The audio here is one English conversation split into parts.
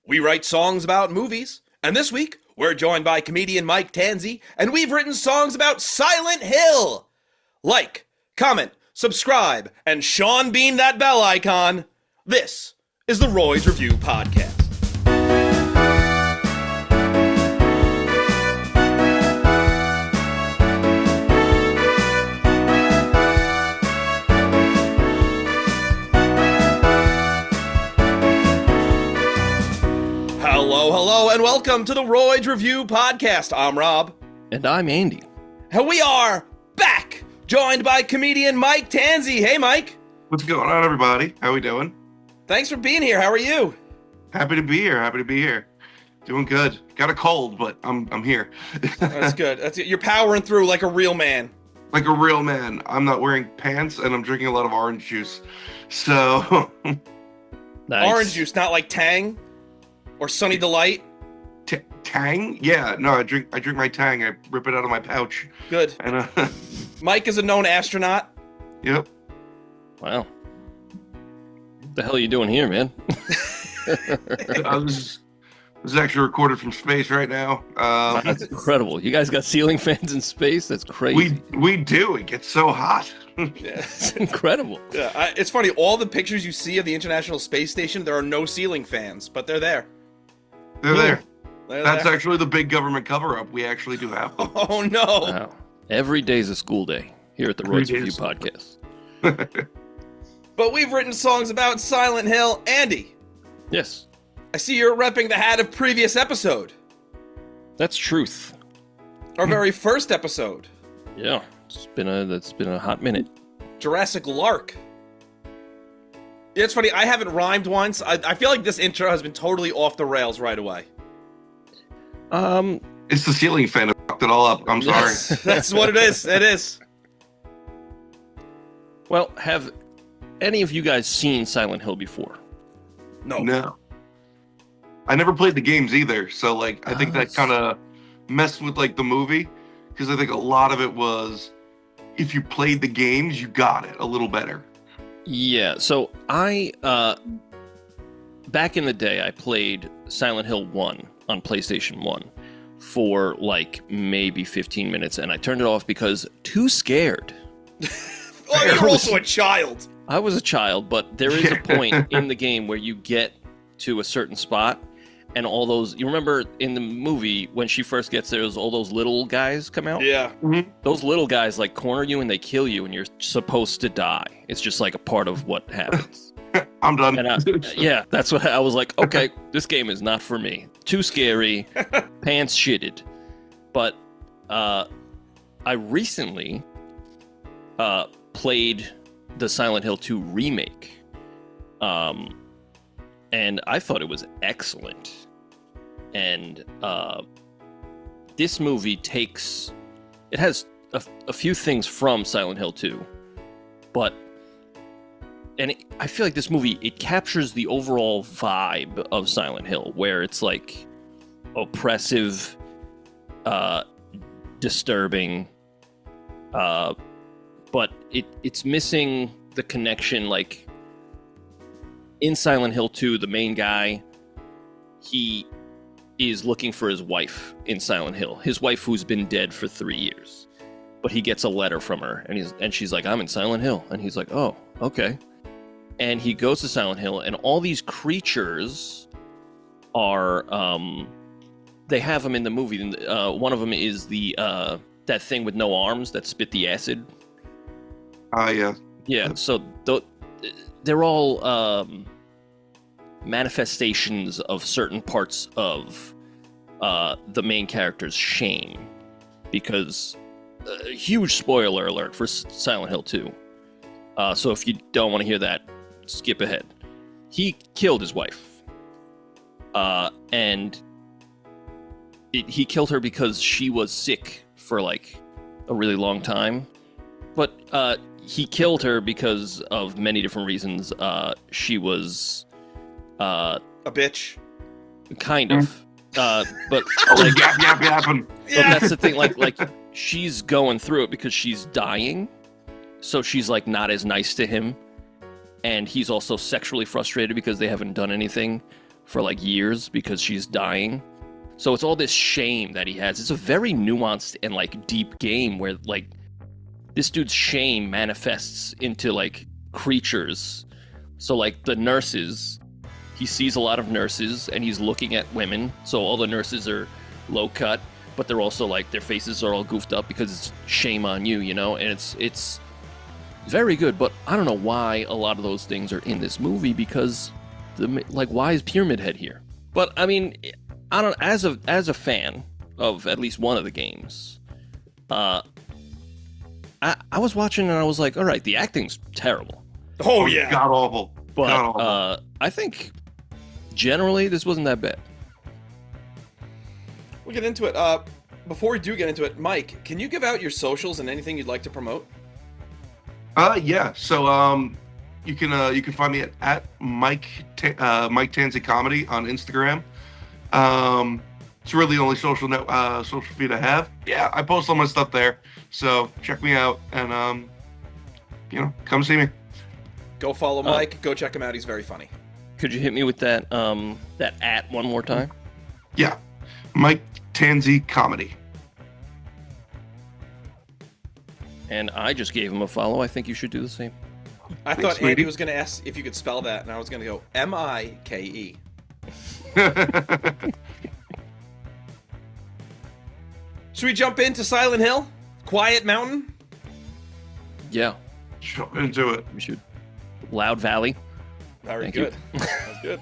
We write songs about movies, and this week we're joined by comedian Mike Tanzi, and we've written songs about Silent Hill. Like, comment, subscribe, and Sean Bean that bell icon. This is the Royds Review Podcast. Hello, and welcome to the Royds Review Podcast. I'm Rob. And I'm Andy. And we are back, joined by comedian Mike Tanzi. Hey, Mike. What's going on, everybody? How we doing? Thanks for being here. How are you? Happy to be here. Doing good. Got a cold, but I'm here. That's good. That's good. You're powering through like a real man. Like a real man. I'm not wearing pants, and I'm drinking a lot of orange juice. So... Nice. Orange juice, not like Tang or Sunny Delight. Tang? Yeah, no, I drink my Tang. I rip it out of my pouch. Good. And Mike is a known astronaut. Yep. Wow. What the hell are you doing here, man? This is actually recorded from space right now. That's incredible. You guys got ceiling fans in space? That's crazy. We do. It gets so hot. Yeah. It's incredible. Yeah, it's funny. All the pictures you see of the International Space Station, there are no ceiling fans, but they're there. They're there. That's there. actually the big government cover-up. We actually do have them. Oh, no. Wow. Every day's a school day here at the Royds Review Podcast. But we've written songs about Silent Hill. Andy, Yes, I see you're repping the hat of previous episode. that's truth. Our very first episode. Yeah, that's been a hot minute. Jurassic Lark. Yeah, it's funny. I haven't rhymed once. I feel like this intro has been totally off the rails right away. It's the ceiling fan that fucked it all up. I'm sorry. That's what it is. It is. Well, have any of you guys seen Silent Hill before? No. I never played the games either, so like I think that kind of messed with like the movie, because I think a lot of it was if you played the games, you got it a little better. Yeah, so I, back in the day, I played Silent Hill 1 on PlayStation 1 for like maybe 15 minutes, and I turned it off because too scared. Oh, you're also a child. I was a child, but there is a point in the game where you get to a certain spot, and all those... You remember in the movie, when she first gets there, all those little guys come out? Yeah. Mm-hmm. Those little guys, like, corner you and they kill you, and you're supposed to die. It's just, like, a part of what happens. I'm done. And yeah, that's what I was like, okay, this game is not for me. Too scary, pants shitted. But I recently played the Silent Hill 2 remake. And I thought it was excellent. And this movie takes... It has a few things from Silent Hill 2, but... And I feel like this movie, it captures the overall vibe of Silent Hill, where it's like oppressive, disturbing, but it's missing the connection. Like in Silent Hill 2, the main guy, he is looking for his wife in Silent Hill. His wife who's been dead for 3 years. But he gets a letter from her, and she's like, I'm in Silent Hill. And he's like, oh, okay. And he goes to Silent Hill, and all these creatures are, they have them in the movie. One of them is that thing with no arms that spit the acid. Yeah. Yeah, so they're all manifestations of certain parts of the main character's shame. Because, huge spoiler alert for Silent Hill 2. So if you don't want to hear that, skip ahead. He killed his wife. And he killed her because she was sick for like a really long time. But he killed her because of many different reasons. She was... a bitch. Kind of. But like, yapping. But that's the thing, like she's going through it because she's dying. So she's like not as nice to him, and he's also sexually frustrated because they haven't done anything for like years because she's dying. So it's all this shame that he has. It's a very nuanced and like deep game where like this dude's shame manifests into like creatures. So like the nurses, he sees a lot of nurses and he's looking at women. So all the nurses are low cut, but they're also like their faces are all goofed up because it's shame on you, you know? And it's very good, but I don't know why a lot of those things are in this movie because why is Pyramid Head here? But I mean, I don't as a fan of at least one of the games, I was watching and I was like, all right, the acting's terrible. Oh yeah, god awful. But I think generally this wasn't that bad. We'll get into it. Before we do get into it, Mike, can you give out your socials and anything you'd like to promote? Yeah. So you can find me at Mike Tanzi Comedy on Instagram. It's really the only social feed I have. Yeah, I post all my stuff there. So check me out and come see me. Go follow Mike. Go check him out. He's very funny. Could you hit me with that at one more time? Yeah, Mike Tanzi Comedy. And I just gave him a follow. I think you should do the same. I thought Andy was going to ask if you could spell that, and I was going to go Mike. Should we jump into Silent Hill? Quiet Mountain? Yeah. Jump into it. We should. Loud Valley. Very good. That's good.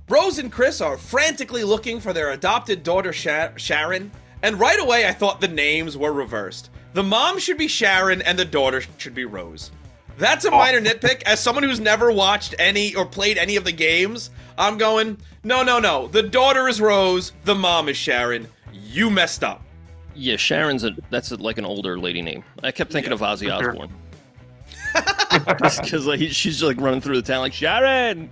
Rose and Chris are frantically looking for their adopted daughter Sharon, and right away I thought the names were reversed. The mom should be Sharon and the daughter should be Rose. That's a minor nitpick. As someone who's never watched any or played any of the games, I'm going, no. The daughter is Rose, the mom is Sharon. You messed up. Yeah, that's like an older lady name. I kept thinking of Ozzy Osbourne. Because she's like running through the town like, Sharon!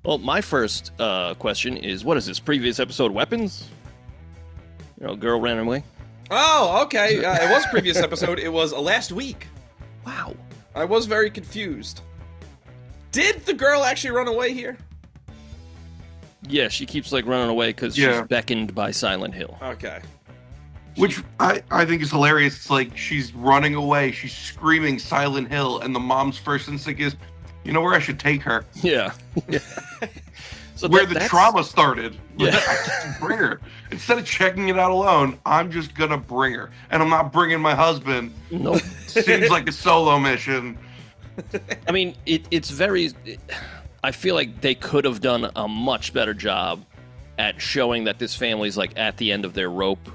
Well, my first question is, what is this, previous episode weapons? Girl ran away. Oh, okay. It was previous episode. It was last week. Wow. I was very confused. Did the girl actually run away here? Yeah, she keeps like running away because she's beckoned by Silent Hill. Okay. Which I think is hilarious. It's like she's running away, she's screaming Silent Hill, and the mom's first instinct is, you know where I should take her? Yeah. So where the trauma started. Yeah. I just bring her. Instead of checking it out alone, I'm just gonna bring her. And I'm not bringing my husband. Nope. Seems like a solo mission. I mean, it's very... I feel like they could have done a much better job at showing that this family's like at the end of their rope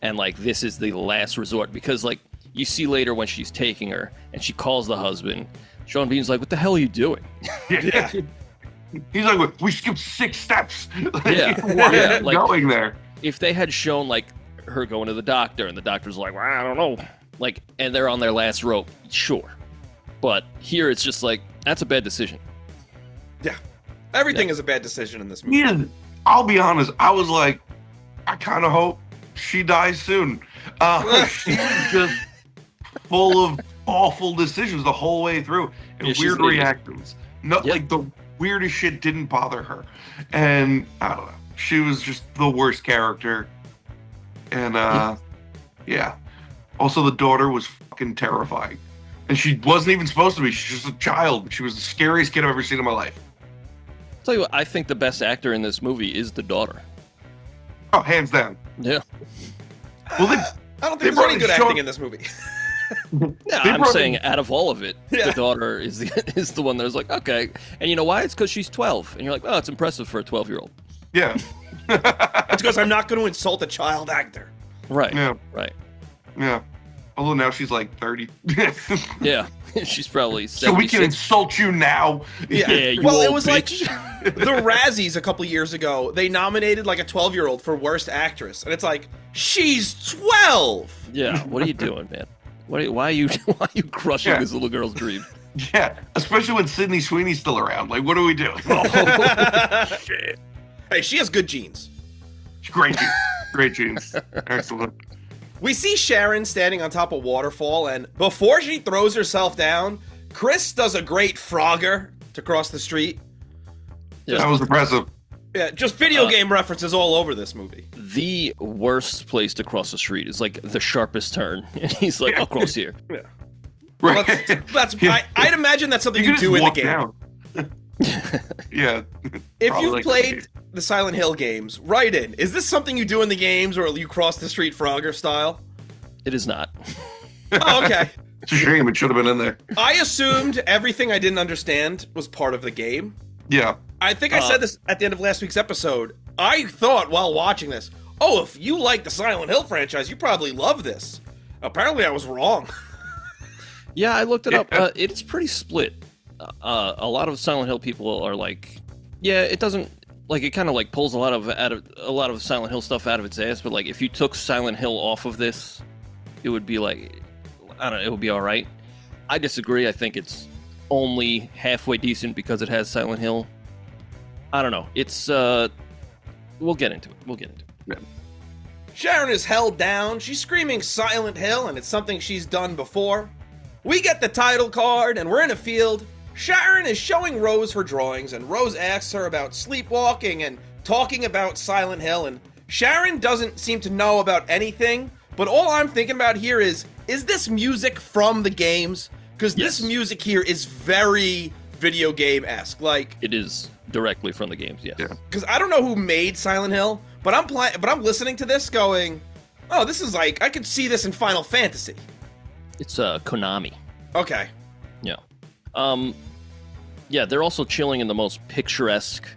and like this is the last resort, because like you see later when she's taking her and she calls the husband, Sean Bean's like, what the hell are you doing? Yeah. He's like, we skipped 6 steps. Yeah. Why are you going there? If they had shown like her going to the doctor and the doctor's like, well, I don't know, like, and they're on their last rope, sure. But here it's just like, that's a bad decision. Yeah. Everything is a bad decision in this movie. Yeah, I'll be honest. I was like, I kind of hope she dies soon. She was just full of awful decisions the whole way through and weird reactions. Like the weirdest shit didn't bother her. And I don't know. She was just the worst character. And yeah. Also, the daughter was fucking terrifying. And she wasn't even supposed to be. She's just a child. She was the scariest kid I've ever seen in my life. I'll tell you what, I think the best actor in this movie is the daughter. Oh, hands down. Yeah. Well, I don't think there's any good acting in this movie. Yeah, I'm saying out of all of it, the daughter is the one that was like, okay. And you know why? It's because she's 12. And you're like, oh, it's impressive for a 12-year-old. Yeah. It's because I'm not going to insult a child actor. Right. Yeah. Right. Yeah. Although now she's like 30. Yeah. She's probably 76. So we can insult you now. Yeah. You Well, it old was bitch. like the Razzies a couple years ago. They nominated like a 12-year-old for worst actress, and it's like, she's 12. Yeah. What are you doing, man? Why are you crushing this little girl's dream? Yeah, especially when Sydney Sweeney's still around. Like, what are we doing? Oh, shit. Hey, she has good genes. Great genes. Great genes. Excellent. We see Sharon standing on top of a waterfall, and before she throws herself down, Chris does a great Frogger to cross the street. That was impressive. Yeah, just video game references all over this movie. The worst place to cross the street is like the sharpest turn, and he's like, "I'll cross here." Yeah. Right. Well, I'd imagine that's something you do in the game. Down. Yeah. If you've played the Silent Hill games, write in. Is this something you do in the games, or you cross the street Frogger style? It is not. Oh, okay. It's a shame. It should have been in there. I assumed everything I didn't understand was part of the game. Yeah. I think I said this at the end of last week's episode. I thought while watching this, oh, if you like the Silent Hill franchise, you probably love this. Apparently, I was wrong. Yeah, I looked it up. It's pretty split. A lot of Silent Hill people are like, yeah, it doesn't like it kind of like pulls a lot of Silent Hill stuff out of its ass. But like, if you took Silent Hill off of this, it would be like, I don't know, it would be all right. I disagree. I think it's only halfway decent because it has Silent Hill. I don't know. It's we'll get into it. Yeah. Sharon is held down. She's screaming Silent Hill, and it's something she's done before. We get the title card, and we're in a field. Sharon is showing Rose her drawings, and Rose asks her about sleepwalking and talking about Silent Hill, and Sharon doesn't seem to know about anything, but all I'm thinking about here is this music from the games? Because this music here is very video game-esque. Like, it is directly from the games, yes. Because I don't know who made Silent Hill, but I'm listening to this going, oh, this is like, I could see this in Final Fantasy. It's Konami. Okay. Yeah. Yeah, they're also chilling in the most picturesque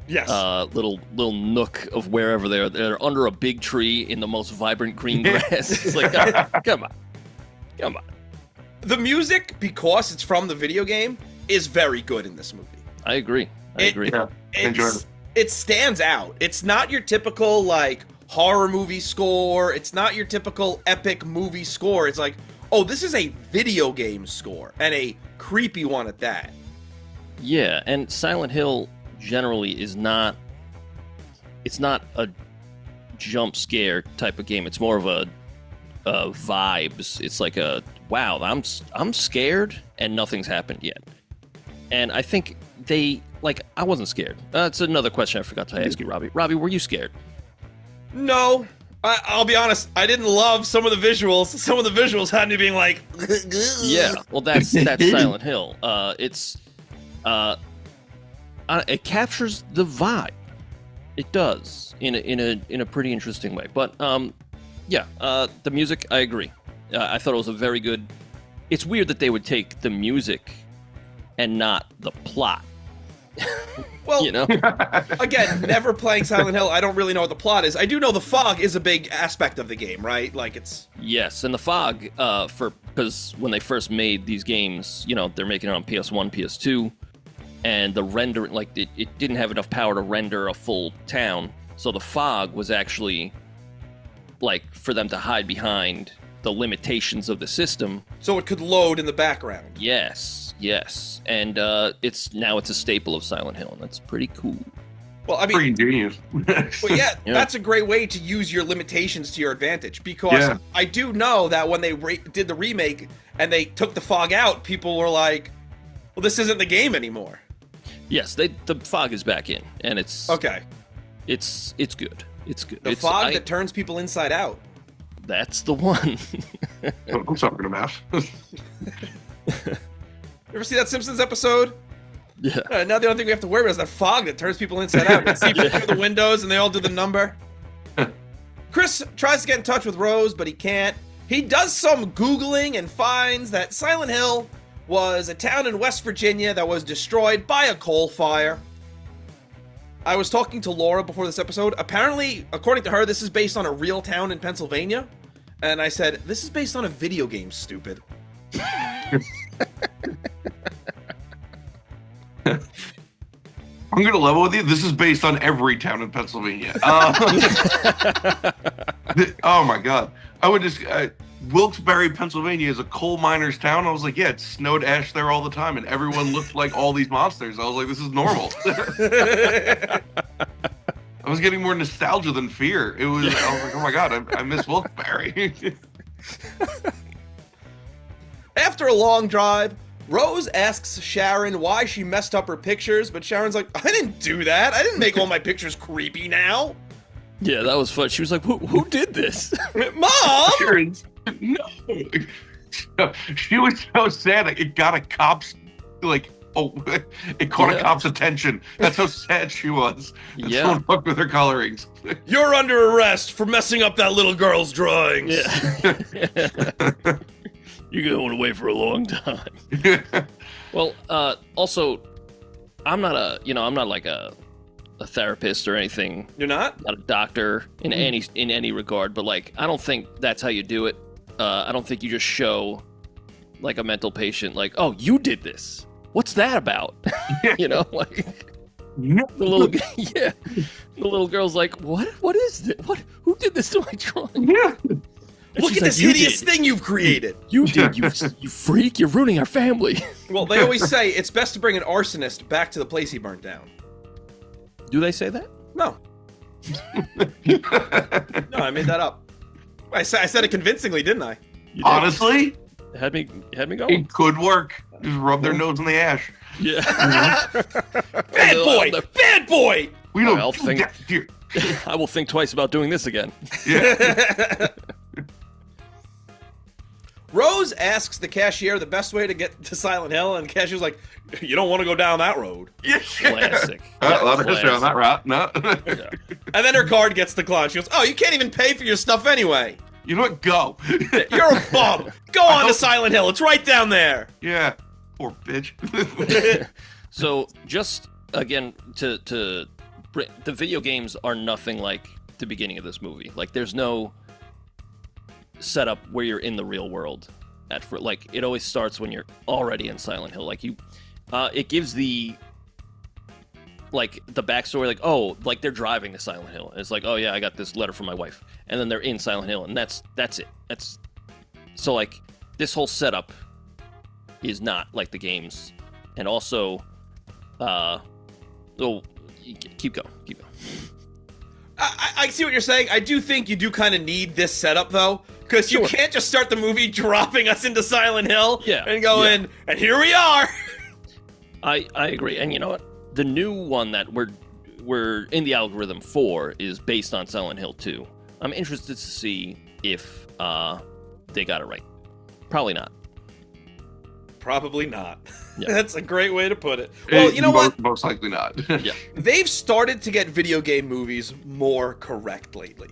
little nook of wherever they're. They're under a big tree in the most vibrant green grass. It's like, come on. The music, because it's from the video game, is very good in this movie. I agree. Yeah, it stands out. It's not your typical, like, horror movie score. It's not your typical epic movie score. It's like, oh, this is a video game score, and a creepy one at that. Yeah, and Silent Hill generally is not... It's not a jump scare type of game. It's more of a vibes. It's like a, wow, I'm scared, and nothing's happened yet. And I think they... Like, I wasn't scared. That's another question I forgot to ask you, Robbie. Robbie, were you scared? No. I'll be honest, I didn't love some of the visuals. Some of the visuals had me being like... Yeah, well, that's Silent Hill. It captures the vibe. It does, in a pretty interesting way. But, the music, I agree. I thought it was a very good... It's weird that they would take the music and not the plot. Well, you know? Again, never playing Silent Hill, I don't really know what the plot is. I do know the fog is a big aspect of the game, right? Like, it's... Yes, and the fog, because when they first made these games, you know, they're making it on PS1, PS2, and the render, like, it didn't have enough power to render a full town, so the fog was actually, like, for them to hide behind the limitations of the system. So it could load in the background. Yes, and it's a staple of Silent Hill, and that's pretty cool. Well, I mean, pretty genius. Well, yeah, that's a great way to use your limitations to your advantage, because I do know that when they did the remake and they took the fog out, people were like, well, this isn't the game anymore. Yes, the fog is back in, and it's okay. It's good. It's good. The fog that turns people inside out. That's the one. What I'm talking about. You ever see that Simpsons episode? Yeah. Now the only thing we have to worry about is that fog that turns people inside out. You see people through the windows and they all do the number. Chris tries to get in touch with Rose, but he can't. He does some Googling and finds that Silent Hill was a town in West Virginia that was destroyed by a coal fire. I was talking to Laura before this episode. Apparently, according to her, this is based on a real town in Pennsylvania. And I said, this is based on a video game, stupid. I'm going to level with you. This is based on every town in Pennsylvania. Oh, my God. I would just... Wilkes-Barre, Pennsylvania is a coal miner's town. I was like, yeah, it snowed ash there all the time, and everyone looked like all these monsters. I was like, this is normal. I was getting more nostalgia than fear. I was like, oh my God, I miss Wilkes-Barre. After a long drive, Rose asks Sharon why she messed up her pictures, but Sharon's like, I didn't do that. I didn't make all my pictures creepy now. Yeah, that was fun. She was like, who did this? Mom! Sharon's, no. She was so sad. It got a cop's, like, it caught a cop's attention. That's how sad she was. And someone fucked with her colorings. You're under arrest for messing up that little girl's drawings. Yeah. You're going away for a long time. Well, also, I'm not like a therapist or anything. You're not? Not a doctor in any regard, but like, I don't think that's how you do it. I don't think you just show like a mental patient, like, oh, you did this. What's that about? You know, like the little girl's like, what is this? Who did this to my drawing? Yeah. Look at this hideous thing you've created. You did, you freak. You're ruining our family. Well, they always say it's best to bring an arsonist back to the place he burnt down. Do they say that? No. No, I made that up. I said it convincingly, didn't I? Honestly, it had me going. it could work. Just rub their nose in the ash. Yeah. Bad boy! Bad boy! We don't I'll do think- that here. I will think twice about doing this again. Yeah. Rose asks the cashier the best way to get to Silent Hill, and the cashier's like, you don't want to go down that road. Classic. A lot of history on that route. No. Yeah. And then her card gets declined. She goes, oh, you can't even pay for your stuff anyway. You know what? Go. You're a bum. Go on to Silent Hill. It's right down there. Yeah. Poor bitch. So just again the video games are nothing like the beginning of this movie. Like there's no setup where you're in the real world like it always starts when you're already in Silent Hill. Like it gives the backstory, like, oh, like they're driving to Silent Hill and it's like, oh yeah, I got this letter from my wife, and then they're in Silent Hill, and that's it. That's so like this whole setup is not like the games. And also keep going. I see what you're saying. I do think you do kind of need this setup, though, because you can't just start the movie dropping us into Silent Hill and going, and here we are. I agree. And you know what? The new one that we're in the algorithm for is based on Silent Hill 2. I'm interested to see if they got it right. Probably not. Probably not. Yeah. That's a great way to put it. Well, you know what? Most likely not. Yeah. They've started to get video game movies more correct lately.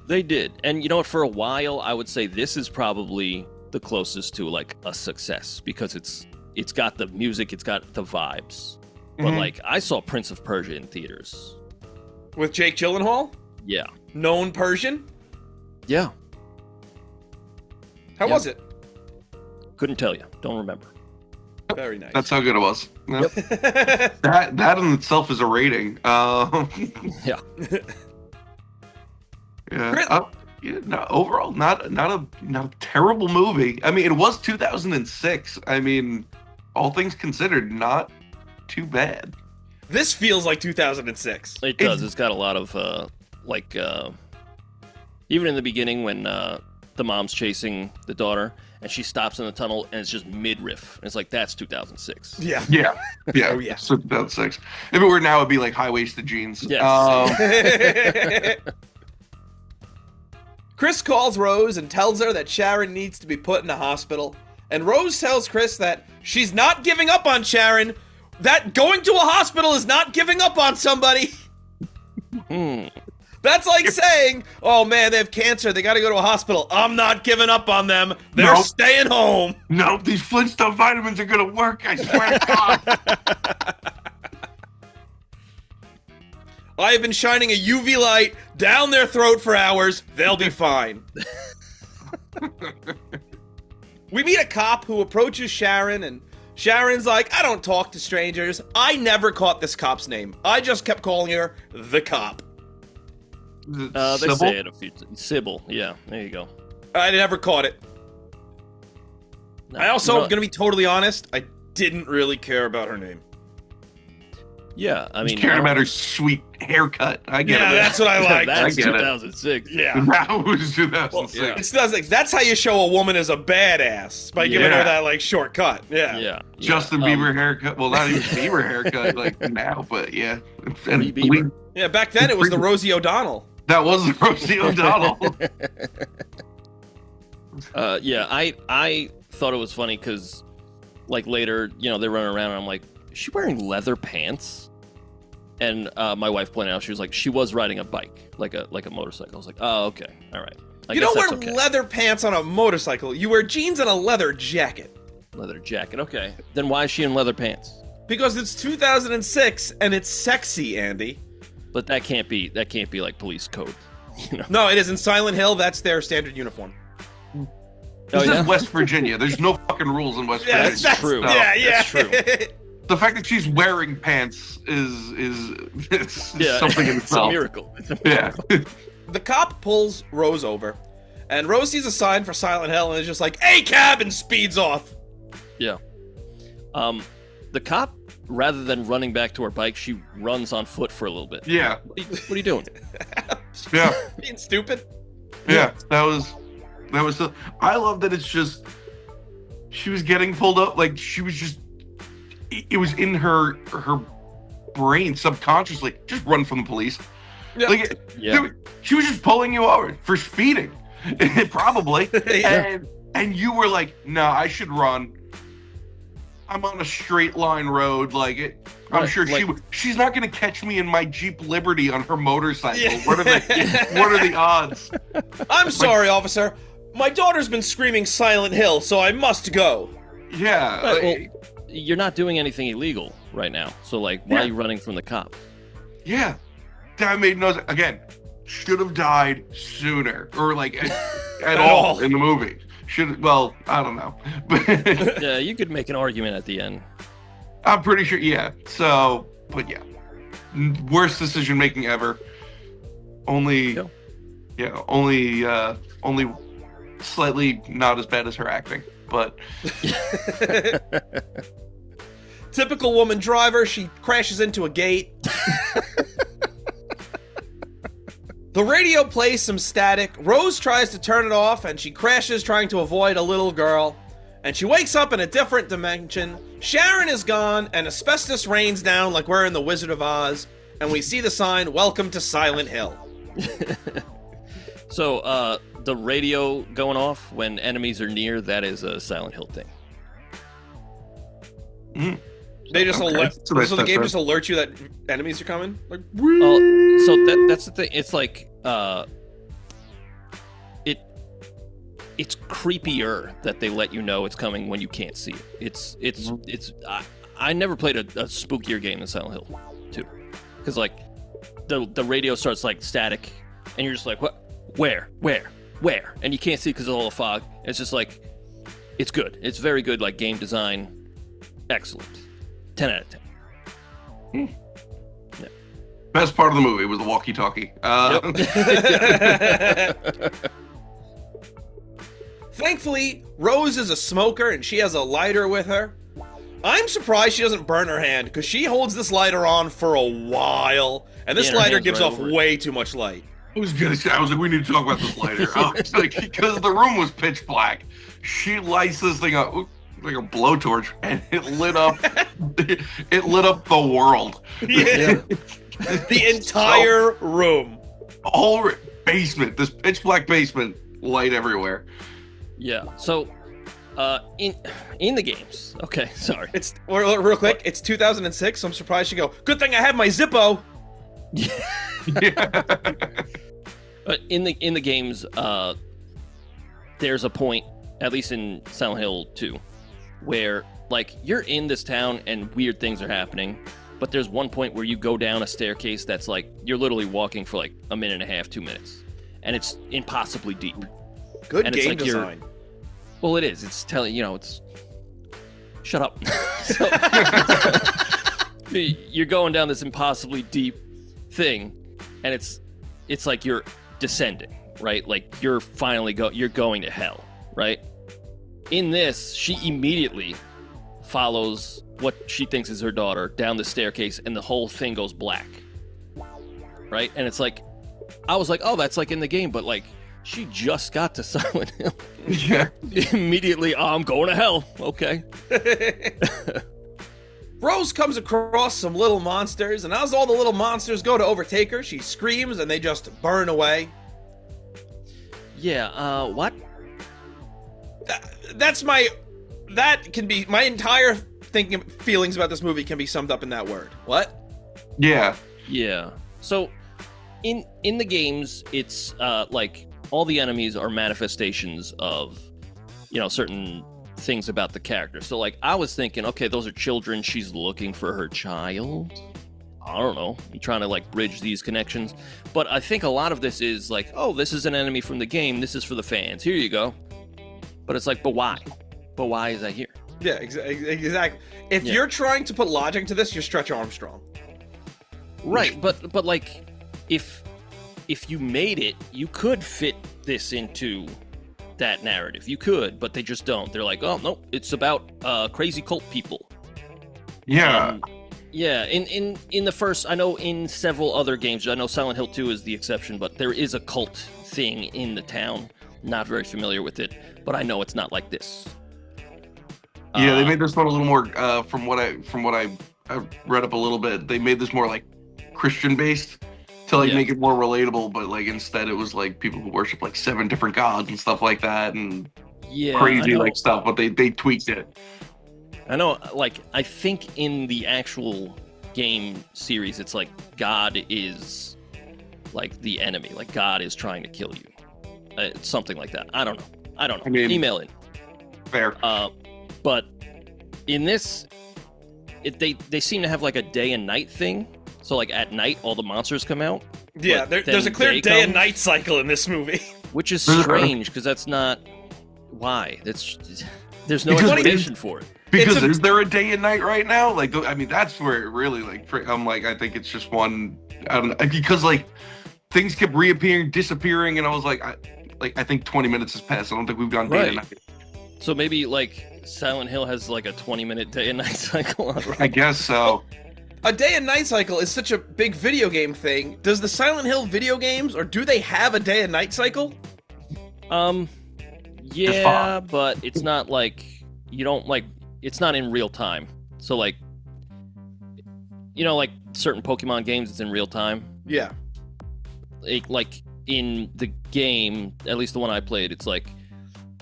They did. And you know what? For a while, I would say this is probably the closest to like a success, because it's got the music, it's got the vibes. But like, I saw Prince of Persia in theaters. With Jake Gyllenhaal? Yeah. Known Persian? Yeah. How was it? Couldn't tell you. Don't remember. Very nice. That's how good it was. Yep. That in itself is a rating. Yeah. Yeah. No, overall, not a terrible movie. I mean, it was 2006. I mean, all things considered, not too bad. This feels like 2006. It does. It's got a lot of even in the beginning when the mom's chasing the daughter and she stops in the tunnel and it's just mid-riff. And it's like, that's 2006. Yeah. Yeah. Oh, yeah. So 2006. If it were now, it'd be like high-waisted jeans. Yes. Chris calls Rose and tells her that Sharon needs to be put in a hospital. And Rose tells Chris that she's not giving up on Sharon, that going to a hospital is not giving up on somebody. That's like saying, oh man, they have cancer, they gotta go to a hospital. I'm not giving up on them. They're staying home. No, these Flintstone vitamins are gonna work, I swear to God. I have been shining a UV light down their throat for hours. They'll be fine. We meet a cop who approaches Sharon, and Sharon's like, I don't talk to strangers. I never caught this cop's name. I just kept calling her the cop. They say it a few times. Sybil. Yeah, there you go. I never caught it. No, I also, going to be totally honest, I didn't really care about her name. Yeah, I mean, Just caring about her sweet haircut. I get Yeah, it. that's what I like. That's I get it. 2006. Yeah. That was 2006. Yeah. It's like, that's how you show a woman is a badass, by giving her that like shortcut. Yeah. Justin Bieber haircut. Well, not even Bieber haircut like now, but yeah. And Bieber. Yeah, back then it was the Rosie O'Donnell. that was the Rosie O'Donnell. I thought it was funny because, like, later, they're running around and I'm like, is she wearing leather pants? And my wife pointed out, she was like, she was riding a bike, like a motorcycle. I was like, oh, okay, all right. You don't wear leather pants on a motorcycle. You wear jeans and a leather jacket. Leather jacket, okay. Then why is she in leather pants? Because it's 2006 and it's sexy, Andy. But that can't be like police code. No, it is in Silent Hill. That's their standard uniform. This is West Virginia. There's no fucking rules in West Virginia. That's true. Yeah, That's true. The fact that she's wearing pants is something in It's a itself. miracle. Yeah. The cop pulls Rose over, and Rose sees a sign for Silent Hill and is just like, "Hey, cab!" and speeds off. Yeah. The cop, rather than running back to her bike, she runs on foot for a little bit. Yeah. What are you doing? Yeah. Being stupid. Yeah. That was the. I love that it's just. She was getting pulled up, like she was just. It was in her brain subconsciously. Just run from the police. Yeah. Like, she was just pulling you over for speeding, probably. Yeah. And you were like, "No, I should run. I'm on a straight line road. Like it. I'm Right, sure she's not going to catch me in my Jeep Liberty on her motorcycle. Yeah. What are the odds?" I'm sorry, officer. My daughter's been screaming Silent Hill, so I must go. Yeah. Right, well, you're not doing anything illegal right now, so like, why are you running from the cop? Yeah. That made no sense. Again, should have died sooner, or like at all in the movie. Well, I don't know. Yeah, you could make an argument at the end. I'm pretty sure, yeah. So, but yeah. Worst decision making ever. Only slightly not as bad as her acting, but Typical woman driver, she crashes into a gate. The radio plays some static. Rose tries to turn it off, and she crashes trying to avoid a little girl. And she wakes up in a different dimension. Sharon is gone, and asbestos rains down like we're in The Wizard of Oz. And we see the sign, "Welcome to Silent Hill." So, the radio going off when enemies are near, that is a Silent Hill thing. Mm. They just Okay. so the game just alerts you that enemies are coming? Like, So that's the thing. It's like, it's creepier that they let you know it's coming when you can't see it. I never played a spookier game than Silent Hill 2. Because like, the radio starts like static, and you're just like, what? Where? And you can't see because of all the fog. It's just like, it's good. It's very good, like game design. Excellent. 10 out of 10. Yeah. Best part of the movie was the walkie-talkie. Thankfully, Rose is a smoker and she has a lighter with her. I'm surprised she doesn't burn her hand, because she holds this lighter on for a while, and this lighter gives off way too much light. I was like, we need to talk about this later. Because the room was pitch black. She lights this thing up like a blowtorch, and it lit up. It lit up the world. Yeah. The entire room. Whole basement. This pitch black basement, light everywhere. Yeah. So, in the games. Okay, sorry. It's real quick. It's 2006. So I'm surprised you go. Good thing I have my Zippo. Yeah. But in the games, there's a point, at least in Silent Hill 2, where like you're in this town and weird things are happening, but there's one point where you go down a staircase that's like you're literally walking for like a minute and a half, 2 minutes, and it's impossibly deep. Good and game it's like design. Well, it is. It's telling it's. Shut up. You're going down this impossibly deep thing, and it's like you're descending, right? Like you're finally you're going to hell, right? In this, she immediately follows what she thinks is her daughter down the staircase, and the whole thing goes black. Right? And it's like, I was like, oh, that's like in the game, but like, she just got to Silent Hill. Yeah. Immediately, oh, I'm going to hell. Okay. Rose comes across some little monsters, and as all the little monsters go to overtake her, she screams and they just burn away. Yeah, what? That can be my entire feelings about this movie can be summed up in that word. What? Yeah. Yeah. So, in the games, it's like all the enemies are manifestations of, certain things about the character. So, like, I was thinking, okay, those are children. She's looking for her child. I don't know. I'm trying to like bridge these connections, but I think a lot of this is like, oh, this is an enemy from the game. This is for the fans. Here you go. But it's like, but why? But why is that here? Yeah, exactly. If you're trying to put logic to this, you're Stretch Armstrong. Right, but like, if you made it, you could fit this into that narrative. You could, but they just don't. They're like, oh no, it's about crazy cult people. Yeah. And, yeah, in the first, I know in several other games, I know Silent Hill 2 is the exception, but there is a cult thing in the town. Not very familiar with it, but I know it's not like this. Yeah, they made this one a little more. From what I read up a little bit, they made this more like Christian based to like make it more relatable. But like instead, it was like people who worship like 7 different gods and stuff like that, and crazy like stuff. But they tweaked it. I know, like, I think in the actual game series, it's like God is like the enemy, like God is trying to kill you. It's something like that. I don't know. I mean, email in. Fair. But in this, they seem to have like a day and night thing. So like at night, all the monsters come out. Yeah, there's a clear day and night cycle in this movie, which is strange because that's not why. There's no explanation for it. Because is there a day and night right now? Like, I mean, that's where it really like. I'm like, I think it's just one. I don't know, because like things kept reappearing, disappearing, and I was like, I think 20 minutes has passed. I don't think we've gone day and night. So maybe like Silent Hill has like a 20-minute day and night cycle on. I guess so. A day and night cycle is such a big video game thing. Does the Silent Hill video games, or do they have a day and night cycle? Yeah, but it's not like you don't like. It's not in real time. So like, like certain Pokemon games, it's in real time. Yeah. Like in the game, at least the one I played, it's like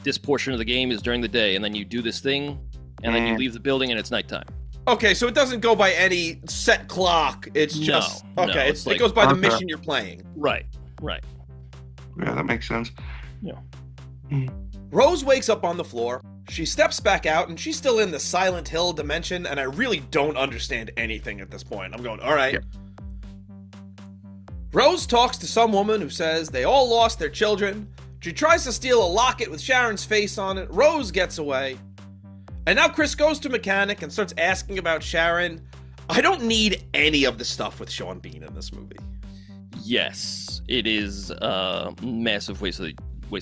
this portion of the game is during the day, and then you do this thing, and then you leave the building, and it's nighttime. Okay, so it doesn't go by any set clock. It's just okay. It goes by the mission you're playing. Right. Yeah, that makes sense. Yeah. Rose wakes up on the floor. She steps back out, and she's still in the Silent Hill dimension, and I really don't understand anything at this point. I'm going, all right. Yeah. Rose talks to some woman who says they all lost their children. She tries to steal a locket with Sharon's face on it. Rose gets away. And now Chris goes to mechanic and starts asking about Sharon. I don't need any of the stuff with Sean Bean in this movie. Yes, it is a massive waste of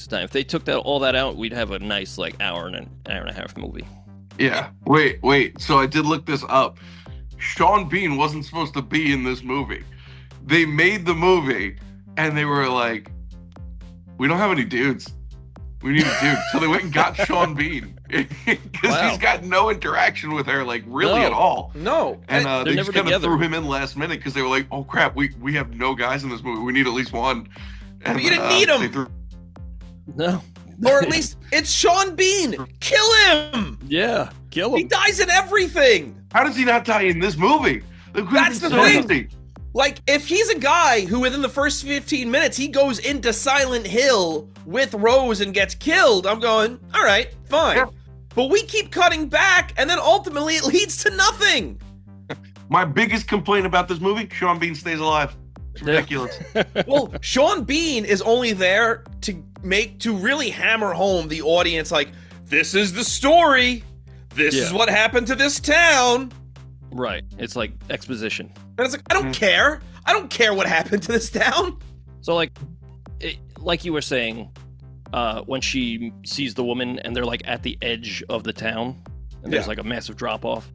time. If they took all that out, we'd have a nice like hour and a half movie. Yeah. Wait. So I did look this up. Sean Bean wasn't supposed to be in this movie. They made the movie and they were like, we don't have any dudes. We need a dude. So they went and got Sean Bean because he's got no interaction with her, like really at all. No. And they just kind of threw him in last minute because they were like, oh crap, we have no guys in this movie. We need at least one. And, but you didn't need him. No. Or at least it's Sean Bean. Kill him. Yeah, kill him. He dies in everything. How does he not die in this movie? That's the thing. Like, if he's a guy who within the first 15 minutes, he goes into Silent Hill with Rose and gets killed, I'm going, all right, fine. Yeah. But we keep cutting back, and then ultimately it leads to nothing. My biggest complaint about this movie, Sean Bean stays alive. It's ridiculous. Well, Sean Bean is only there to really hammer home the audience, like, this is the story. This is what happened to this town. Right. It's like exposition. And it's like, I don't care. I don't care what happened to this town. So, like you were saying, when she sees the woman and they're like at the edge of the town and there's like a massive drop off.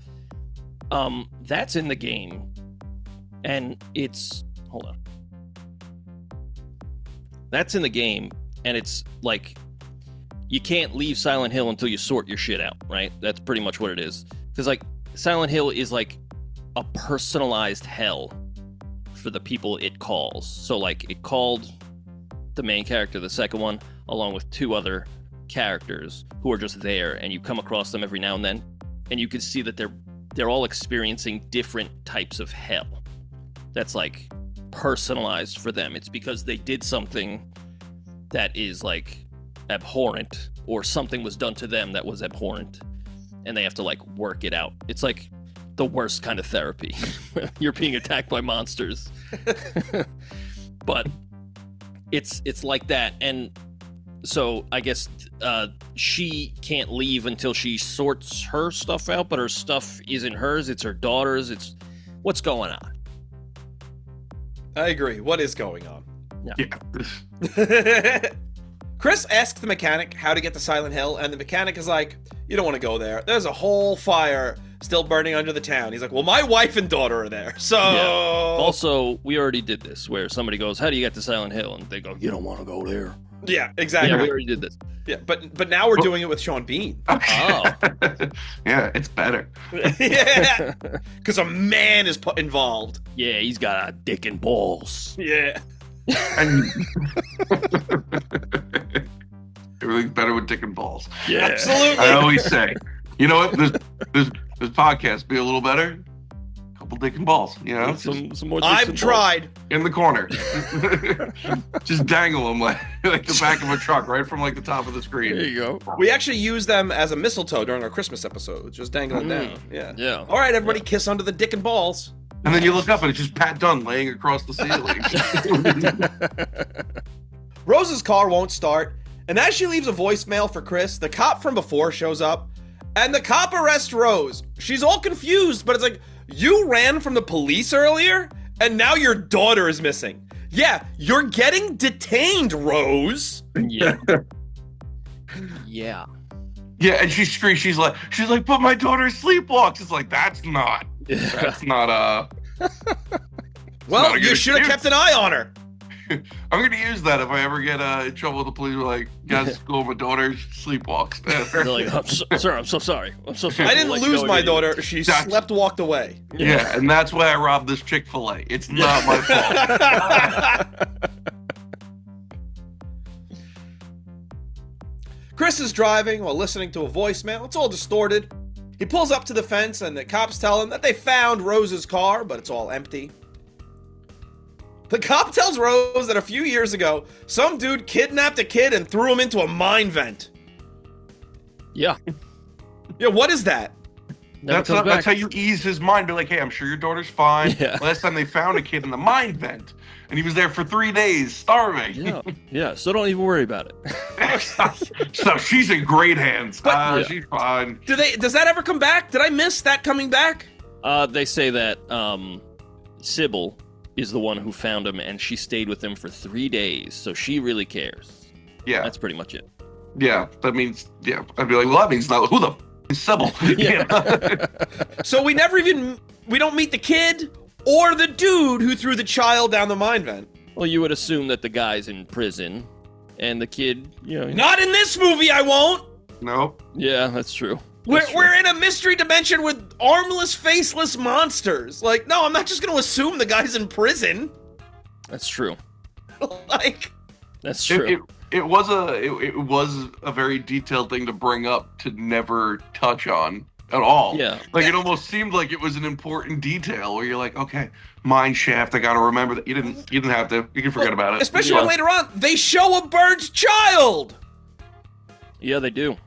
That's in the game, and hold on. That's in the game, and it's like you can't leave Silent Hill until you sort your shit out, right? That's pretty much what it is. Because like Silent Hill is like a personalized hell for the people it calls. So like it called the main character, the second one, along with 2 other characters who are just there, and you come across them every now and then, and you can see that they're all experiencing different types of hell that's like personalized for them. It's because they did something that is like abhorrent, or something was done to them that was abhorrent, and they have to like work it out. It's like the worst kind of therapy. You're being attacked by monsters. But it's like that. And so I guess she can't leave until she sorts her stuff out, but her stuff isn't hers, it's her daughter's. It's what's going on. I agree. What is going on? Yeah. Chris asks the mechanic how to get to Silent Hill, and the mechanic is like, you don't want to go there. There's a whole fire still burning under the town. He's like, well, my wife and daughter are there, so... Yeah. Also, we already did this, where somebody goes, how do you get to Silent Hill? And they go, you don't want to go there. Yeah, exactly. Yeah, we already did this. Yeah, but now we're doing it with Sean Bean. Oh. Yeah, it's better. Yeah, because a man is involved. Yeah, he's got a dick and balls. Yeah. And everything's better with dick and balls. Yeah. Absolutely. I always say, you know what? This podcast be a little better. Couple dick and balls, you know. Some more dicks I've and tried. In the corner. Just dangle them like the back of a truck, right from like the top of the balls. screen. There you go. We actually use them as a mistletoe during our Christmas episode. Just dangling down. Yeah. Yeah. All right, everybody, kiss under the dick and balls. And then you look up and it's just Pat Dunn laying across the ceiling. Rose's car won't start, and as she leaves a voicemail for Chris, the cop from before shows up, and the cop arrests Rose. She's all confused, but it's like, you ran from the police earlier, and now your daughter is missing. Yeah, you're getting detained, Rose. Yeah. Yeah. Yeah, and she screams. She's like, but my daughter sleepwalks. It's like, that's not. Well, not a you good should have excuse. kept an eye on her. I'm gonna use that if I ever get in trouble with the police. We're like, guys, school, my daughter sleepwalks. They're like, sir, I'm so sorry. I'm so sorry. I didn't Like, lose no, my it daughter. She slept walked away. Yeah, and that's why I robbed this Chick-fil-A. It's not my fault. Chris is driving while listening to a voicemail. It's all distorted. He pulls up to the fence, and the cops tell him that they found Rose's car, but it's all empty. The cop tells Rose that a few years ago, some dude kidnapped a kid and threw him into a mine vent. Yeah. Yeah, what is that? That's how you ease his mind. Be like, hey, I'm sure your daughter's fine. Yeah. Last time they found a kid in the mine vent, and he was there for 3 days, starving. Yeah. Yeah. So don't even worry about it. So she's in great hands. But- She's fine. Does that ever come back? Did I miss that coming back? They say that Sybil is the one who found him, and she stayed with him for 3 days, so she really cares. Yeah. That's pretty much it. Yeah, that means, yeah. I'd be like, well, that means not who the is Sybil. Yeah. So we don't meet the kid or the dude who threw the child down the mine vent. Well, you would assume that the guy's in prison, and the kid, Not in this movie, I won't. Nope. Yeah, that's true. We're in a mystery dimension with armless, faceless monsters. Like, no, I'm not just going to assume the guy's in prison. That's true. Like, That's true. It was a very detailed thing to bring up to never touch on at all. Yeah. Like it almost seemed like it was an important detail where you're like, okay, mine shaft, I gotta remember that. You didn't have to. You can forget about it. especially when later on they show a burnt child. Yeah, they do.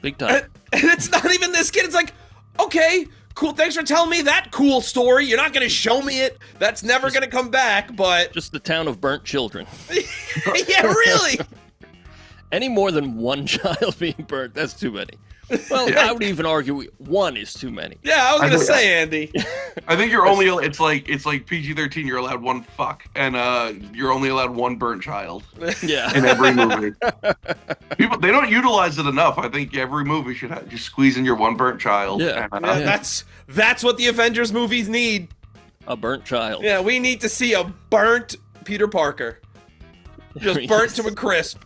Big time. And it's not even this kid. It's like, okay, cool. Thanks for telling me that cool story. You're not going to show me it. That's never going to come back, but... Just the town of burnt children. Yeah, really. Any more than one child being burnt, that's too many. Well, I would even argue one is too many. Yeah, I was gonna say, Andy. I think you're only it's like PG-13. You're allowed one fuck, and you're only allowed one burnt child. Yeah. In every movie. People they don't utilize it enough. I think every movie should just squeeze in your one burnt child. Yeah. And, That's what the Avengers movies need. A burnt child. Yeah, we need to see a burnt Peter Parker. Just burnt to a crisp.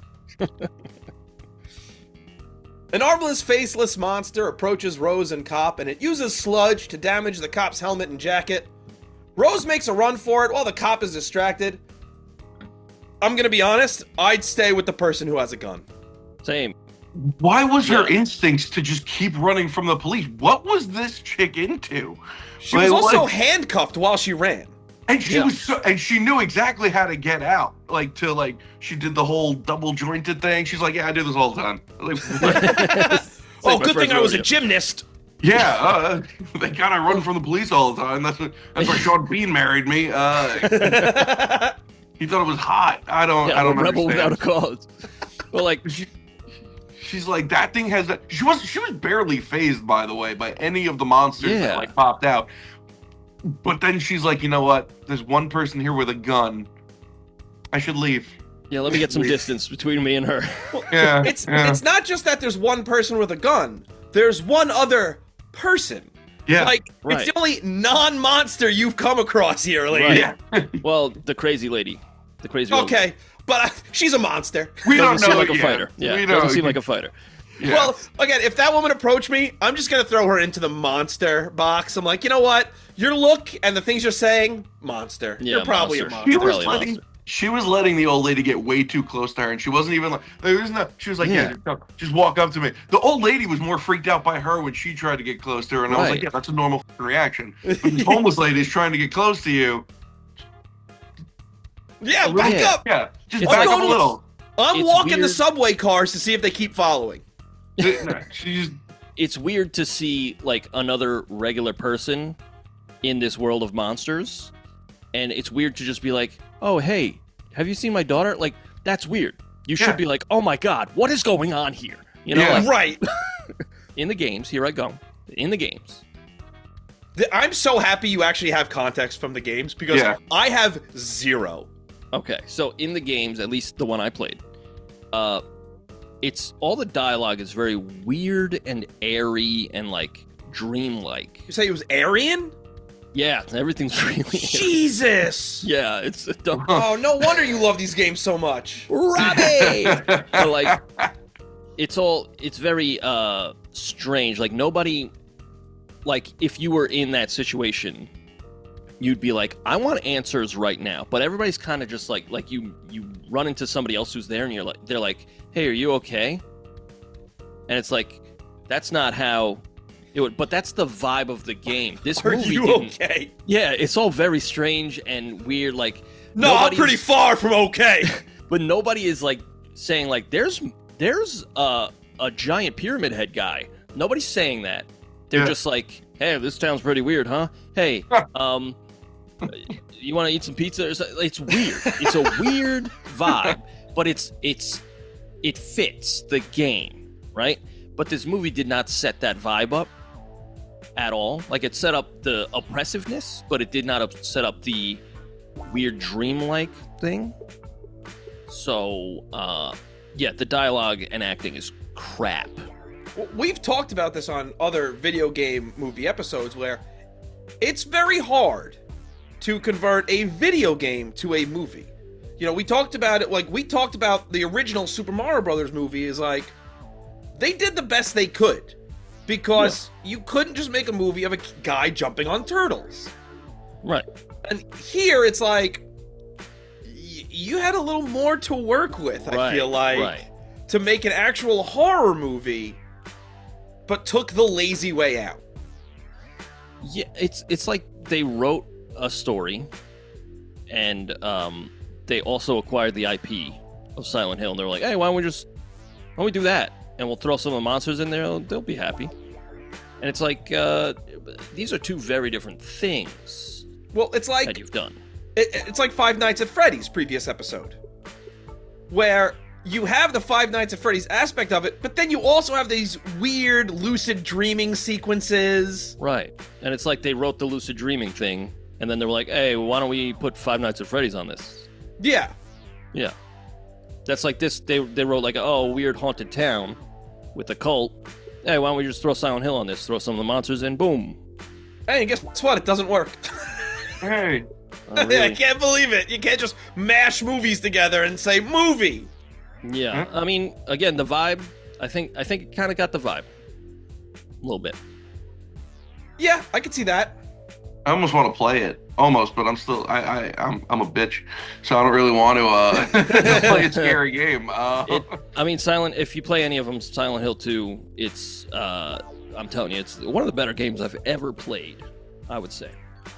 An armless, faceless monster approaches Rose and Cop, and it uses sludge to damage the cop's helmet and jacket. Rose makes a run for it while the cop is distracted. I'm gonna be honest, I'd stay with the person who has a gun. Same. why was her instincts to just keep running from the police? What was this chick into? She was also handcuffed while she ran. And she was and she knew exactly how to get out. She did the whole double jointed thing. She's like, yeah, I do this all the time. Oh, good thing I was a gymnast. Yeah, they kind of run from the police all the time. That's why Sean Bean married me. He thought it was hot. I don't rebel understand. without a cause. Well, she's like, that thing has that. She was barely phased, by the way, by any of the monsters that popped out. But then she's like, you know what? There's one person here with a gun. I should leave. Yeah, let me get some distance between me and her. Well, it's not just that there's one person with a gun. There's one other person. Yeah. It's the only non-monster you've come across here, lady. Right. Yeah. Well, the crazy lady. The crazy Okay, but she's a monster. We don't doesn't know seem like yet. a fighter. Yeah, We doesn't know. seem like a fighter. Yeah. Well, again, if that woman approached me, I'm just going to throw her into the monster box. I'm like, you know what? Your look and the things you're saying, monster. Yeah, You're probably monster. a monster. She was letting the old lady get way too close to her, and she wasn't even like, she was like, just walk up to me. The old lady was more freaked out by her when she tried to get close to her, and I was like, yeah, that's a normal reaction. But this homeless lady is trying to get close to you. Yeah, back up. Yeah, just It's back like- up a little. I'm It's walking the weird. subway cars to see if they keep following. She just, It's weird to see another regular person in this world of monsters, and it's weird to just be like, "Oh, hey, have you seen my daughter?" That's weird. You should be like, "Oh my God, what is going on here?" You know, Right. in the games. Here I go. In the games. I'm so happy you actually have context from the games because I have zero. Okay, so in the games, at least the one I played, it's all the dialogue is very weird and airy and dreamlike. You say it was Aryan? Yeah, everything's really Jesus! Yeah, it's Oh, no wonder you love these games so much. Robbie. But it's very strange. Nobody, if you were in that situation, you'd be like, I want answers right now. But everybody's kind of just like you run into somebody else who's there, and they're like, hey, are you okay? And it's like, that's not how it would. But that's the vibe of the game. This Are movie you didn't. okay? Yeah, it's all very strange and weird. No, I'm pretty far from okay. But nobody is saying there's a giant pyramid head guy. Nobody's saying that. They're just like, hey, this town's pretty weird, huh? Hey, you want to eat some pizza? It's weird. It's a weird vibe, but it fits the game, right? But this movie did not set that vibe up at all. It set up the oppressiveness, but it did not set up the weird dreamlike thing. So, the dialogue and acting is crap. We've talked about this on other video game movie episodes where it's very hard to convert a video game to a movie. You know, we talked about it, we talked about the original Super Mario Brothers movie is they did the best they could because you couldn't just make a movie of a guy jumping on turtles. Right. And here it's you had a little more to work with, I feel to make an actual horror movie, but took the lazy way out. Yeah, it's like they wrote a story, and they also acquired the IP of Silent Hill, and they're like, hey, why don't we do that? And we'll throw some of the monsters in there, they'll be happy. And it's these are two very different things. Well, it's that you've done. It's like Five Nights at Freddy's previous episode, where you have the Five Nights at Freddy's aspect of it, but then you also have these weird lucid dreaming sequences. Right. And it's like they wrote the lucid dreaming thing, and then they were like, hey, why don't we put Five Nights at Freddy's on this? Yeah. Yeah. That's like this. They wrote like, oh, weird haunted town with a cult. Hey, why don't we just throw Silent Hill on this? Throw some of the monsters in, boom. Hey, and guess what? It doesn't work. Hey. Oh, really? I can't believe it. You can't just mash movies together and say movie. Yeah. I mean, again, the vibe, I think it kind of got the vibe. A little bit. Yeah, I can see that. I almost want to play it, almost, but I'm still I'm a bitch, so I don't really want to play a scary game. I mean, if you play any of them, Silent Hill 2, it's I'm telling you, it's one of the better games I've ever played, I would say.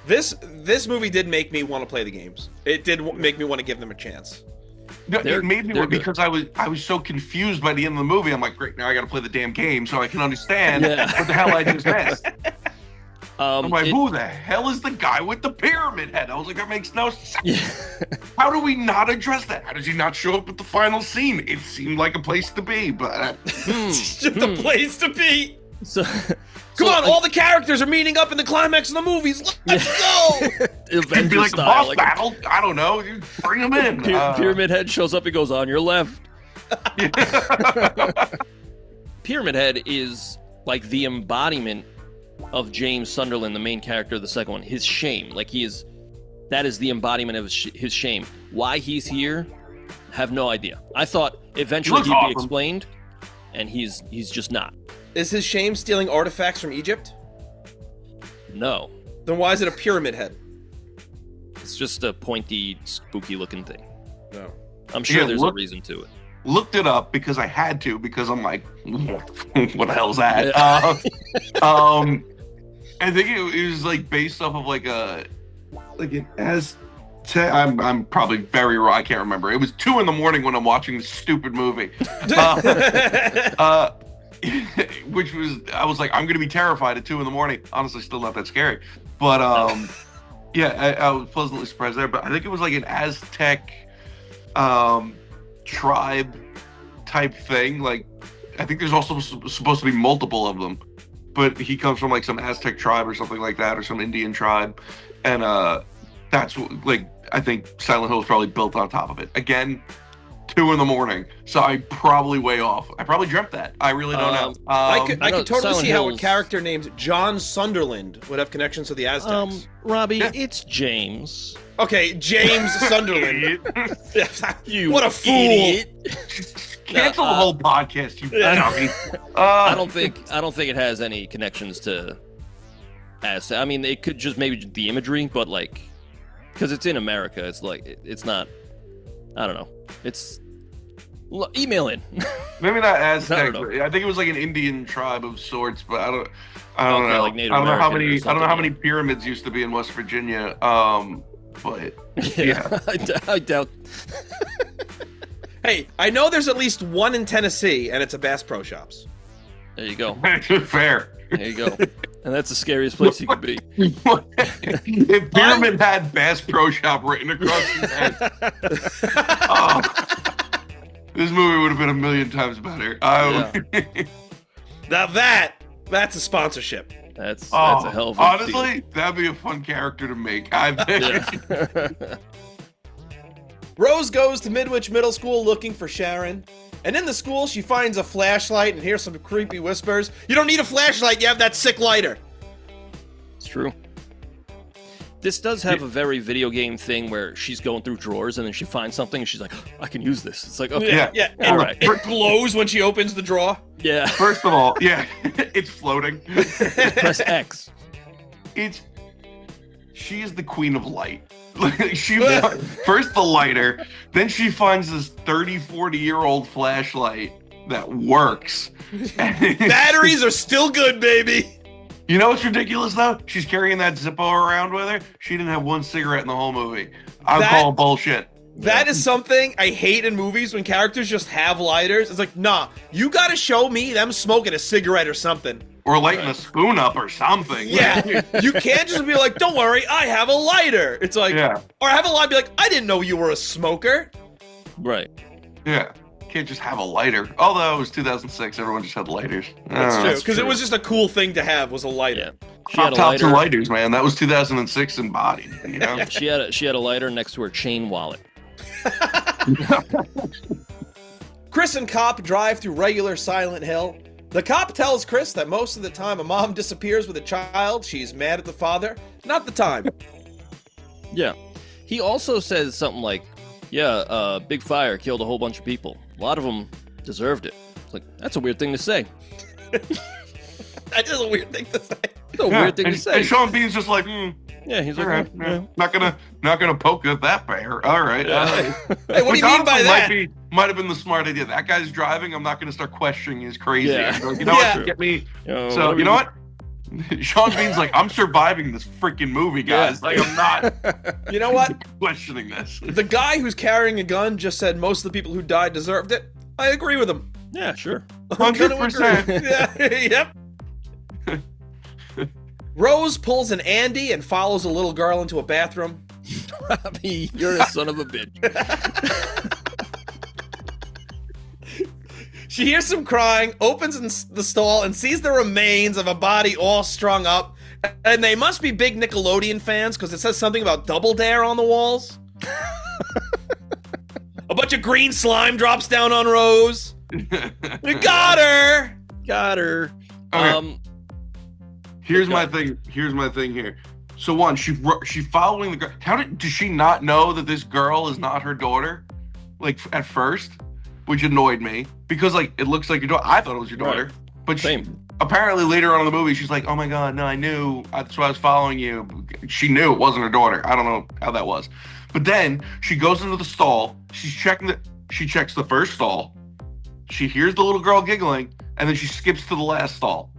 This movie did make me want to play the games. It did make me want to give them a chance. It made me because I was so confused by the end of the movie. I'm like, great, now I got to play the damn game so I can understand what the hell I just missed. I'm like, who the hell is the guy with the pyramid head? I was like, that makes no sense. Yeah. How do we not address that? How does he not show up at the final scene? It seemed like a place to be, but it's just a place to be. So, Come on, all the characters are meeting up in the climax of the movies. Let's go! It'd be like a boss battle. I don't know. You bring them in. Pyramid Head shows up. He goes, on your left. Pyramid Head is like the embodiment of James Sunderland, the main character of the second one. His shame. Like that is the embodiment of his shame. Why he's here, have no idea. I thought eventually he'd be explained, and he's just not. Is his shame stealing artifacts from Egypt? No. Then why is it a pyramid head? It's just a pointy, spooky-looking thing. No. I'm sure there's a reason to it. Looked it up because I had to, because I'm like, what the hell's that? Yeah. I think it was like based off of like an Aztec. I'm probably very wrong. I can't remember. It was 2 a.m. when I'm watching this stupid movie. Which was, I was like, I'm gonna be terrified at 2 a.m. Honestly, still not that scary, but yeah, I was pleasantly surprised there. But I think it was like an Aztec tribe type thing. Like, I think there's also supposed to be multiple of them, but he comes from like some Aztec tribe or something like that, or some Indian tribe, and that's what, like, I think Silent Hill is probably built on top of it. Again, 2 a.m, so I probably way off. I probably dreamt that. I really don't know. I could totally Silent see Hills. how a character named John Sunderland would have connections to the Aztecs. Robbie, it's James. Okay, James Sunderland. You what a fool! Idiot. Cancel the whole podcast, you dummy. I don't think it has any connections to Aztec. I mean, it could just maybe the imagery, but like, because it's in America, it's like it's not. I don't know. It's email in. Maybe not Aztec. I I think it was like an Indian tribe of sorts, but I don't know. Like Native I don't know American how many pyramids used to be in West Virginia. But yeah. I doubt. Hey, I know there's at least one in Tennessee, and it's a Bass Pro Shops. There you go. Fair. There you go. And that's the scariest place you could be. If Pyramid had Bass Pro Shop written across his head, this movie would have been a million times better. Now that's a sponsorship. That's a hell of a honestly, deal. that'd be a fun character to make. I think. Yeah. Rose goes to Midwich Middle School looking for Sharon. And in the school, she finds a flashlight and hears some creepy whispers. You don't need a flashlight, you have that sick lighter. It's true. This does have a very video game thing where she's going through drawers and then she finds something and she's like, I can use this. It's like, okay. Yeah. All right. It glows when she opens the drawer. Yeah. First of all, yeah, it's floating. Press X. She is the queen of light. First the lighter, then she finds this 40-year-old flashlight that works. Batteries are still good, baby. You know what's ridiculous though? She's carrying that Zippo around with her. She didn't have one cigarette in the whole movie. I'm calling bullshit. That is something I hate in movies when characters just have lighters. It's like, nah, you gotta show me them smoking a cigarette or something. Or lighting a spoon up or something. Yeah. You can't just be like, don't worry, I have a lighter. It's like, or have a light be like, I didn't know you were a smoker. Right. Yeah. Can't just have a lighter. Although it was 2006, everyone just had lighters. That's true, because it true. was just a cool thing to have, was a lighter. Yeah. She had a Tops lighter. and lighters, man. That was 2006 embodied. You know? She had a lighter next to her chain wallet. Chris and Cop drive through regular Silent Hill. The cop tells Chris that most of the time a mom disappears with a child, she's mad at the father. Not the time. Yeah. He also says something like, yeah, big fire killed a whole bunch of people. A lot of them deserved it. It's like, that's a weird thing to say. That is a weird thing to say. It's a weird thing to say. And Sean Bean's just like, Yeah, he's all like, right, not gonna poke at that bear. All right. Hey, what do you Which mean by honestly that? might have been the smart idea. That guy's driving. I'm not gonna start questioning his crazy. Yeah. Like, you know Yeah. what? Get me. Yo, So what you know what? Sean Bean's like, I'm surviving this freaking movie, guys. Yeah. Like, I'm not You know what? questioning this. The guy who's carrying a gun just said most of the people who died deserved it. I agree with him. Yeah, sure. I'm gonna 100%. agree. Yeah, yep. Rose pulls an Andy and follows a little girl into a bathroom. Robbie, you're a son of a bitch. She hears some crying, opens the stall, and sees the remains of a body all strung up. And they must be big Nickelodeon fans because it says something about Double Dare on the walls. A bunch of green slime drops down on Rose. We got her! Got her. Okay. Here's my thing here. So one, she following the girl. Does she not know that this girl is not her daughter? Like at first, which annoyed me because like it looks like your daughter. I thought it was your daughter, Right. but Same. apparently later on in the movie, she's like, "Oh my god, no, I knew. That's why I was following you." She knew it wasn't her daughter. I don't know how that was, but then she goes into the stall. She checks the first stall. She hears the little girl giggling, and then she skips to the last stall.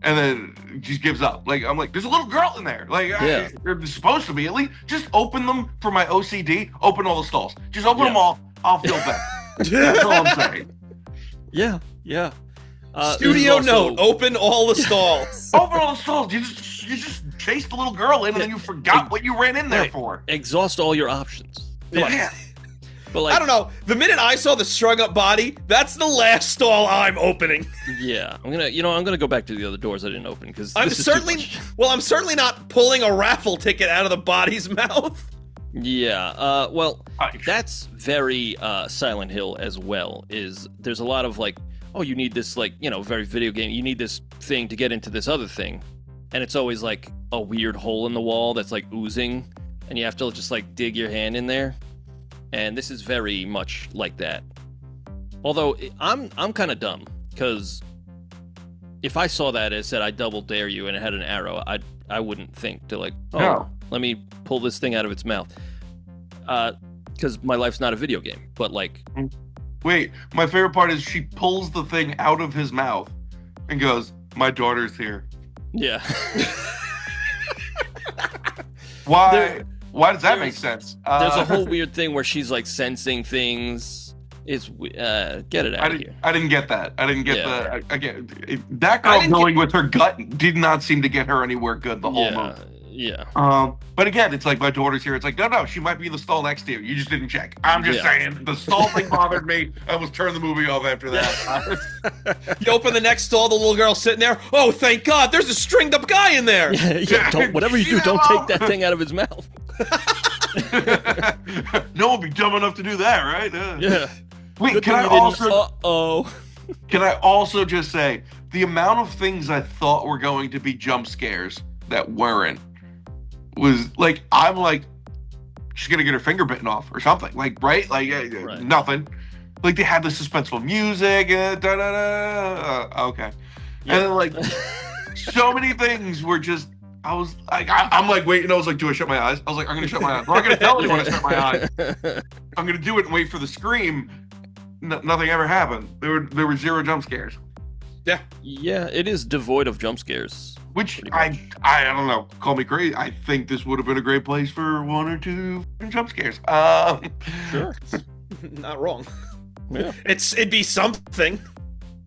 And then just gives up. Like, I'm like, there's a little girl in there. Like, Yeah. there's supposed to be. At least just open them for my OCD. Open all the stalls. Just open Yeah. them all. I'll feel better. That's all I'm saying. Yeah, yeah. Studio this is also- note, open all the stalls. Open all the stalls. You just chased the little girl in, and then you forgot what you ran in there Right. for. Exhaust all your options. Yeah. But like, I don't know. The minute I saw the strung up body, that's the last stall I'm opening. yeah, I'm gonna go back to the other doors I didn't open because I'm certainly not pulling a raffle ticket out of the body's mouth. Yeah. Well, Nice. that's very Silent Hill as well. There's a lot of like, oh, you need this like very video game. You need this thing to get into this other thing, and it's always like a weird hole in the wall that's like oozing, and you have to just like dig your hand in there. And this is very much like that. Although I'm kind of dumb because if I saw that and it said I double dare you and it had an arrow, I wouldn't think to like, oh, No. let me pull this thing out of its mouth. Because my life's not a video game. But like, Wait, my favorite part is she pulls the thing out of his mouth and goes, "My daughter's here." yeah, Why? Why does that make there's- sense? there's a whole weird thing where she's like sensing things. Get it out of here. I didn't get that. I didn't get Yeah. that I girl didn't going with her gut did not seem to get her anywhere good the whole movie. Yeah. But again, it's like my daughter's here. It's like, no, she might be in the stall next to you. You just didn't check. I'm just Yeah. saying, the stall thing bothered me. I was turning the movie off after that. You open the next stall, the little girl's sitting there. Oh, thank God, there's a stringed up guy in there. Yeah, whatever you do, don't take that thing out of his mouth. No one would be dumb enough to do that, right? Yeah. Wait, Good can thing I you didn't- also can I also just say the amount of things I thought were going to be jump scares that weren't was like, I'm like, she's gonna get her finger bitten off or something, like, right? Like Right. nothing. Like they had the suspenseful music and okay, Yeah. and then like so many things were just. I was like, I'm like waiting. I was like, do I shut my eyes? I was like, I'm gonna shut my eyes. I'm not gonna tell you when I shut my eyes. I'm gonna do it and wait for the scream. Nothing ever happened. There were zero jump scares, Yeah, it is devoid of jump scares. which Pretty I don't know. Call me crazy. I think this would have been a great place for one or two jump scares. Sure. Not wrong. Yeah. It'd be something.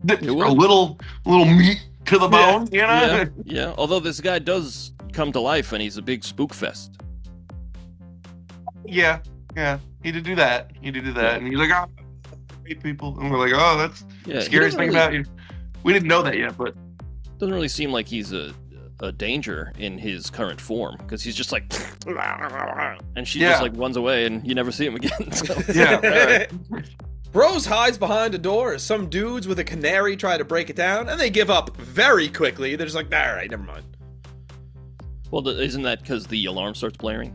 A would. little meat to the Yeah. bone, you know. Yeah. Yeah. Although this guy does come to life and he's a big spook fest. Yeah. He did do that. And he's like, eat people, and we're like, oh, that's Yeah, the he scariest doesn't thing about you. We didn't know that yet, but Doesn't really seem like he's a danger in his current form because he's just like, and she just like runs away, and you never see him again. So. yeah. Rose hides behind a door as some dudes with a canary try to break it down, and they give up very quickly. They're just like, all right, never mind. Well, isn't that because the alarm starts blaring?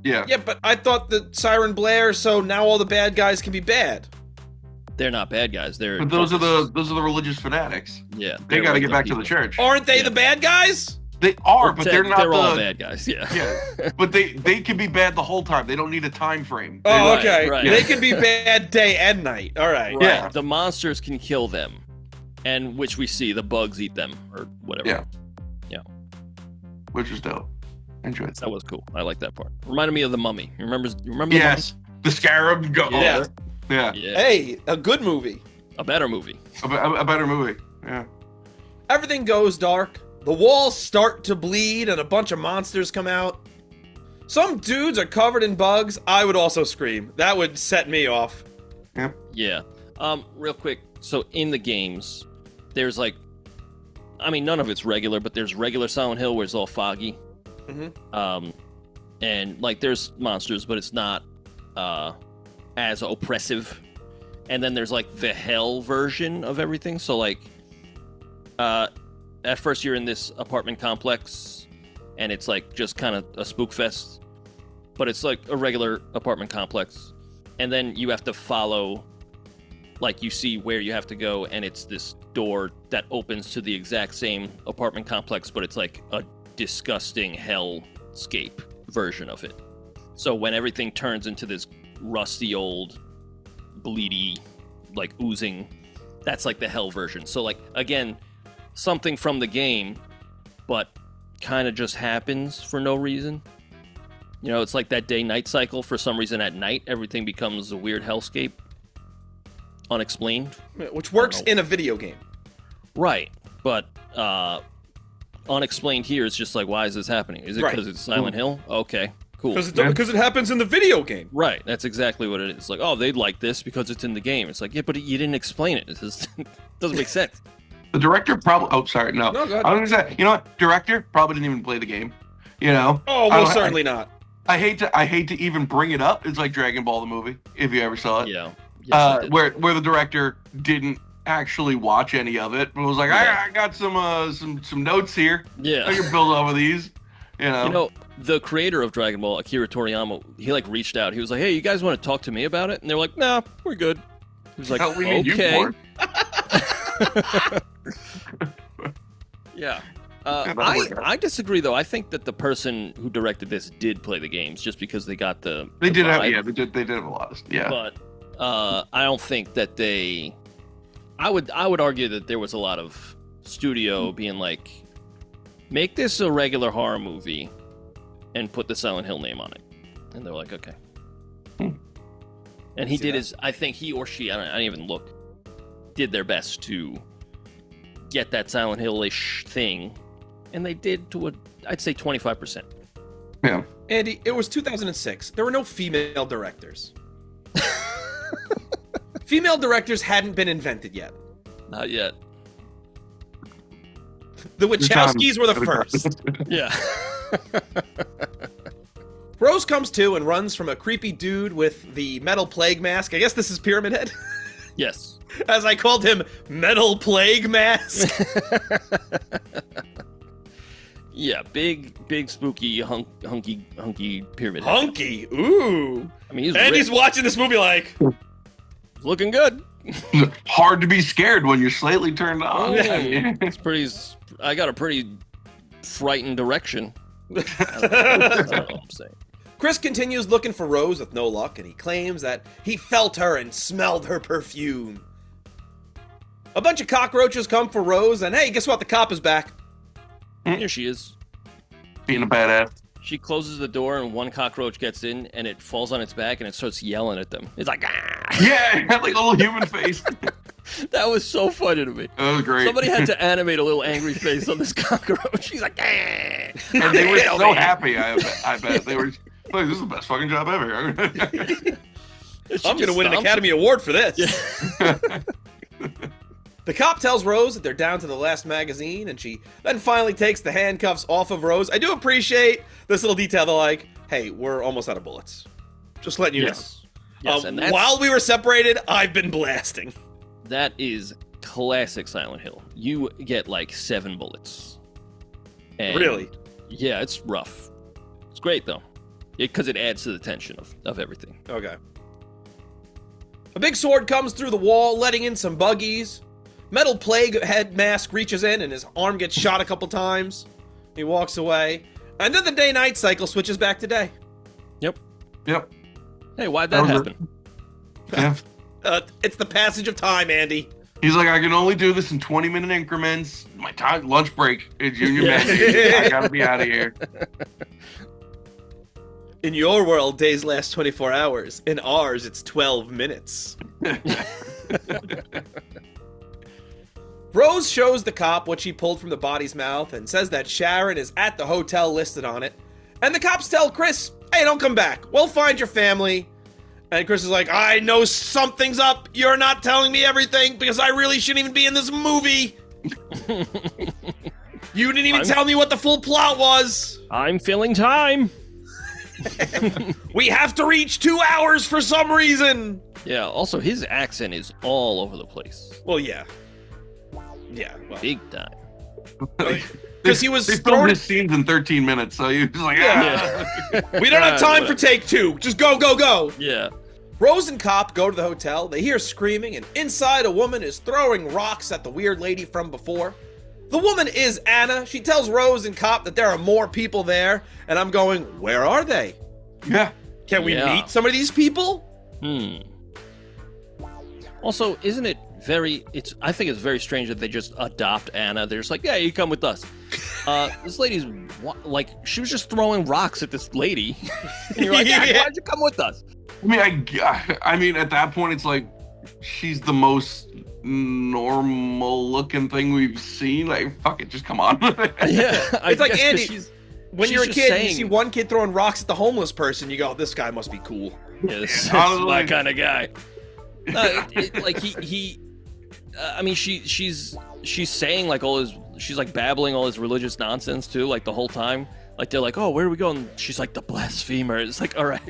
Yeah. Yeah, but I thought the siren blares, so now all the bad guys can be bad. They're not bad guys. They're But those are the religious fanatics. yeah. They got to like get back people. to the church. Aren't they the bad guys? They are, Well, but they're not. They're all bad guys. Yeah. Yeah, but they can be bad the whole time. They don't need a time frame. Oh, Right, okay. right. They can be bad day and night. All right. Right. Yeah. The monsters can kill them, and which we see the bugs eat them or whatever. Yeah. Yeah. Which is dope. Enjoyed that. That was cool. I like that part. Reminded me of the Mummy. You remember Yes, the Scarab. Go. Yeah. Yeah. The Mummy? Yeah. Hey, a good movie. A better movie. A better movie. Yeah. Everything goes dark. The walls start to bleed and a bunch of monsters come out. Some dudes are covered in bugs. I would also scream. That would set me off. Yep. Yeah. Real quick. So in the games, there's like, I mean, none of it's regular, but there's regular Silent Hill where it's all foggy. Mm-hmm. And like there's monsters, but it's not as oppressive. And then there's like the hell version of everything. So like, at first you're in this apartment complex, and it's like just kind of a spook fest, but it's like a regular apartment complex. And then you have to follow, like you see where you have to go, and it's this door that opens to the exact same apartment complex, but it's like a disgusting hellscape version of it. So when everything turns into this rusty old bleedy, like oozing, that's like the hell version. So like, again, something from the game, but kind of just happens for no reason. You know, it's like that day-night cycle. For some reason at night, everything becomes a weird hellscape. Unexplained. Which works in a video game. Right, but unexplained here is just like, why is this happening? Is it because it's Silent Hill? Okay, cool. Because it happens in the video game. Right, that's exactly what it is. Like, oh, they'd like this because it's in the game. It's like, yeah, but you didn't explain it. It just doesn't make sense. The director probably. Oh, sorry. No. No, go ahead. I was gonna say. You know what? Director probably didn't even play the game. You know. Oh, most certainly not. I hate to even bring it up. It's like Dragon Ball the movie, if you ever saw it. Yeah. Yes, I did. Where the director didn't actually watch any of it, but was like, Yeah. I got some notes here. Yeah. I can build over these. You know. You know, the creator of Dragon Ball, Akira Toriyama, he like reached out. He was like, "Hey, you guys want to talk to me about it?" And they were like, "Nah, we're good." He was like, Hell, we need you "Okay." for it. Yeah. that'll work out. I disagree though. I think that the person who directed this did play the games just because they got the They did have, vibe. yeah, they did have a lot of, yeah. But I don't think that they. I would argue that there was a lot of studio being like, make this a regular horror movie, and put the Silent Hill name on it, and they're like, okay. And he did his. I think he or she. I didn't even look. Did their best to get that Silent Hill-ish thing, and they did to I'd say 25%. Yeah. Andy, it was 2006. There were no female directors. Female directors hadn't been invented yet. Not yet. The Wachowskis were the Good first. Yeah. Rose comes to and runs from a creepy dude with the metal plague mask. I guess this is Pyramid Head. Yes. As I called him, Metal Plague Mask. Yeah, big spooky hunky pyramid. Hunky. Ooh. I mean, he's And he's ripped. watching this movie like, Looking good. Hard to be scared when you're slightly turned on. It's pretty. I got a pretty frightened direction. That's all I'm saying. Chris continues looking for Rose with no luck, and he claims that he felt her and smelled her perfume. A bunch of cockroaches come for Rose, and hey, guess what? The cop is back. Here she is. Being a badass. She closes the door, and one cockroach gets in, and it falls on its back, and it starts yelling at them. It's like, ah! Yeah, it had like a little human face. That was so funny to me. That was great. Somebody had to animate a little angry face on this cockroach. She's like, ah! And they were so happy, I bet. They were like, this is the best fucking job ever. I'm going to win an Academy Award for this. Yeah. The cop tells Rose that they're down to the last magazine, and she then finally takes the handcuffs off of Rose. I do appreciate this little detail. They're like, hey, we're almost out of bullets. Just letting you know. Yes, and that's, while we were separated, I've been blasting. That is classic Silent Hill. You get like 7 bullets. And Really? Yeah, it's rough. It's great, though. Because it adds to the tension of everything. Okay. A big sword comes through the wall, letting in some buggies. Metal plague head mask reaches in, and his arm gets shot a couple times. He walks away. And then the day-night cycle switches back to day. Yep. Hey, why'd that happen? Yeah. It's the passage of time, Andy. He's like, I can only do this in 20-minute increments. My time lunch break is junior mandate. I gotta be out of here. In your world, days last 24 hours. In ours, it's 12 minutes. Rose shows the cop what she pulled from the body's mouth and says that Sharon is at the hotel listed on it. And the cops tell Chris, hey, don't come back. We'll find your family. And Chris is like, I know something's up. You're not telling me everything because I really shouldn't even be in this movie. You didn't even tell me what the full plot was. I'm filling time. We have to reach 2 hours for some reason. Yeah, also his accent is all over the place. Well, yeah. Yeah, well. Big time. Because he was They filmed his scenes in 13 minutes, so he was like, We don't have time for take 2. Just go, go, go. Yeah. Rose and Cop go to the hotel. They hear screaming, and inside a woman is throwing rocks at the weird lady from before. The woman is Anna. She tells Rose and Cop that there are more people there, and I'm going, where are they? Yeah. Can we meet some of these people? Also, isn't it I think it's very strange that they just adopt Anna. They're just like, yeah, you come with us. This lady's like, she was just throwing rocks at this lady. And you're like, yeah, why'd you come with us? I mean, at that point, it's like, she's the most normal looking thing we've seen. Like, fuck it, just come on. Yeah. It's like, Andy, when you're a kid, you see one kid throwing rocks at the homeless person, you go, this guy must be cool. Yeah, this is my kind of guy. She's saying like she's like babbling all his religious nonsense too, like the whole time. Like they're like, oh, where are we going? She's like, the blasphemer. It's like, all right,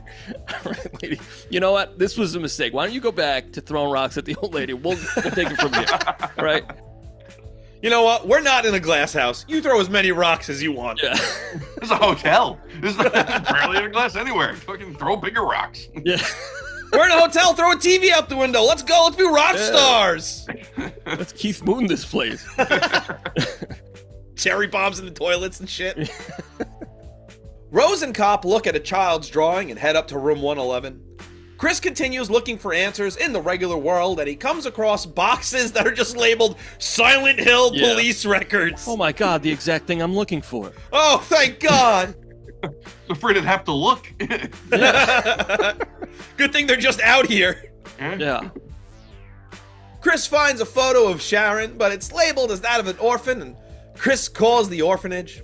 lady. You know what? This was a mistake. Why don't you go back to throwing rocks at the old lady? We'll take it from here. All right. You know what? We're not in a glass house. You throw as many rocks as you want. Yeah. This is a hotel. There's barely a glass anywhere. Fucking throw bigger rocks. Yeah. We're in a hotel. Throw a TV out the window. Let's go. Let's be rock stars. Let's Keith Moon this place. Cherry bombs in the toilets and shit. Rose and Cop look at a child's drawing and head up to room 111. Chris continues looking for answers in the regular world, and he comes across boxes that are just labeled Silent Hill police records. Oh my god, the exact thing I'm looking for. Oh, thank God. Afraid I'd have to look. Good thing they're just out here. Yeah. Chris finds a photo of Sharon, but it's labeled as that of an orphan, and Chris calls the orphanage.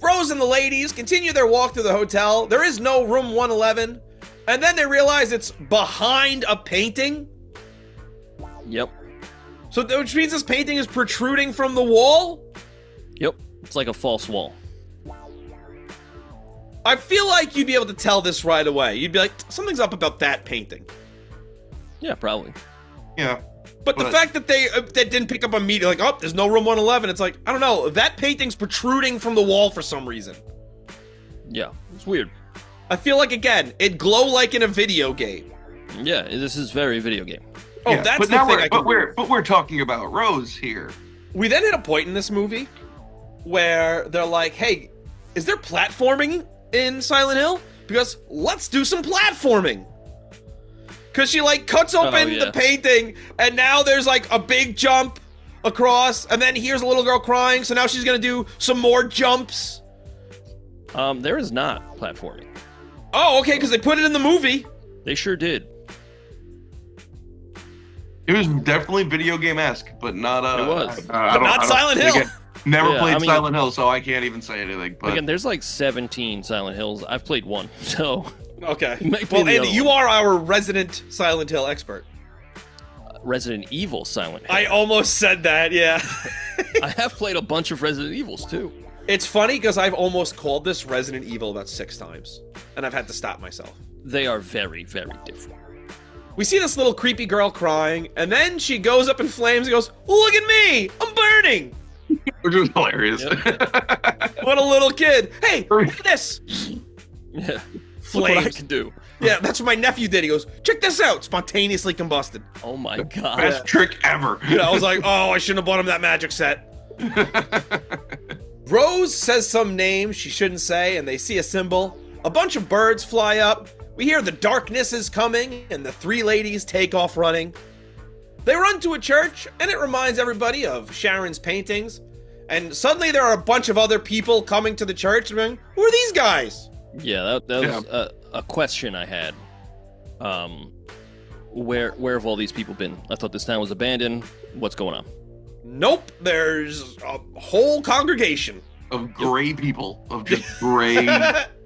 Rose and the ladies continue their walk through the hotel. There is no room 111, and then they realize it's behind a painting. Yep. So, which means this painting is protruding from the wall? Yep. It's like a false wall. I feel like you'd be able to tell this right away. You'd be like, something's up about that painting. Yeah, probably. Yeah. But the fact that they didn't pick up immediately, like, oh, there's no room 111, it's like, I don't know, that painting's protruding from the wall for some reason. Yeah, it's weird. I feel like, again, it'd glow like in a video game. Yeah, this is very video game. Oh, yeah, that's but the now thing we're talking about Rose here. We then hit a point in this movie where they're like, hey, is there platforming in Silent Hill? Because let's do some platforming. Because she, like, cuts open the painting, and now there's, like, a big jump across, and then here's a little girl crying, so now she's gonna do some more jumps. There is not platforming. Oh, okay, because they put it in the movie. They sure did. It was definitely video game-esque, but not... It was. Not Silent Hill. Again, never played Silent Hill, so I can't even say anything. But again, there's like 17 Silent Hills. I've played one, so... Okay. Might be Well, the Andy, other you one. are our resident Silent Hill expert. Resident Evil Silent Hill. I almost said that, yeah. I have played a bunch of Resident Evils too. It's funny because I've almost called this Resident Evil about 6 times, and I've had to stop myself. They are very, very different. We see this little creepy girl crying, and then she goes up in flames and goes, "Look at me! I'm burning!" Which was hilarious. Yep. What a little kid. Hey, look at this! Yeah. Look what I Flames. can do. Yeah, that's what my nephew did. He goes, "Check this out!" Spontaneously combusted. Oh my god. Best trick ever. Yeah, I was like, oh, I shouldn't have bought him that magic set. Rose says some name she shouldn't say, and they see a symbol. A bunch of birds fly up. We hear the darkness is coming, and the 3 ladies take off running. They run to a church, and it reminds everybody of Sharon's paintings. And suddenly there are a bunch of other people coming to the church and going, "Who are these guys?" Yeah, that was a question I had. Where have all these people been? I thought this town was abandoned. What's going on? Nope, there's a whole congregation. Of gray people. Of just gray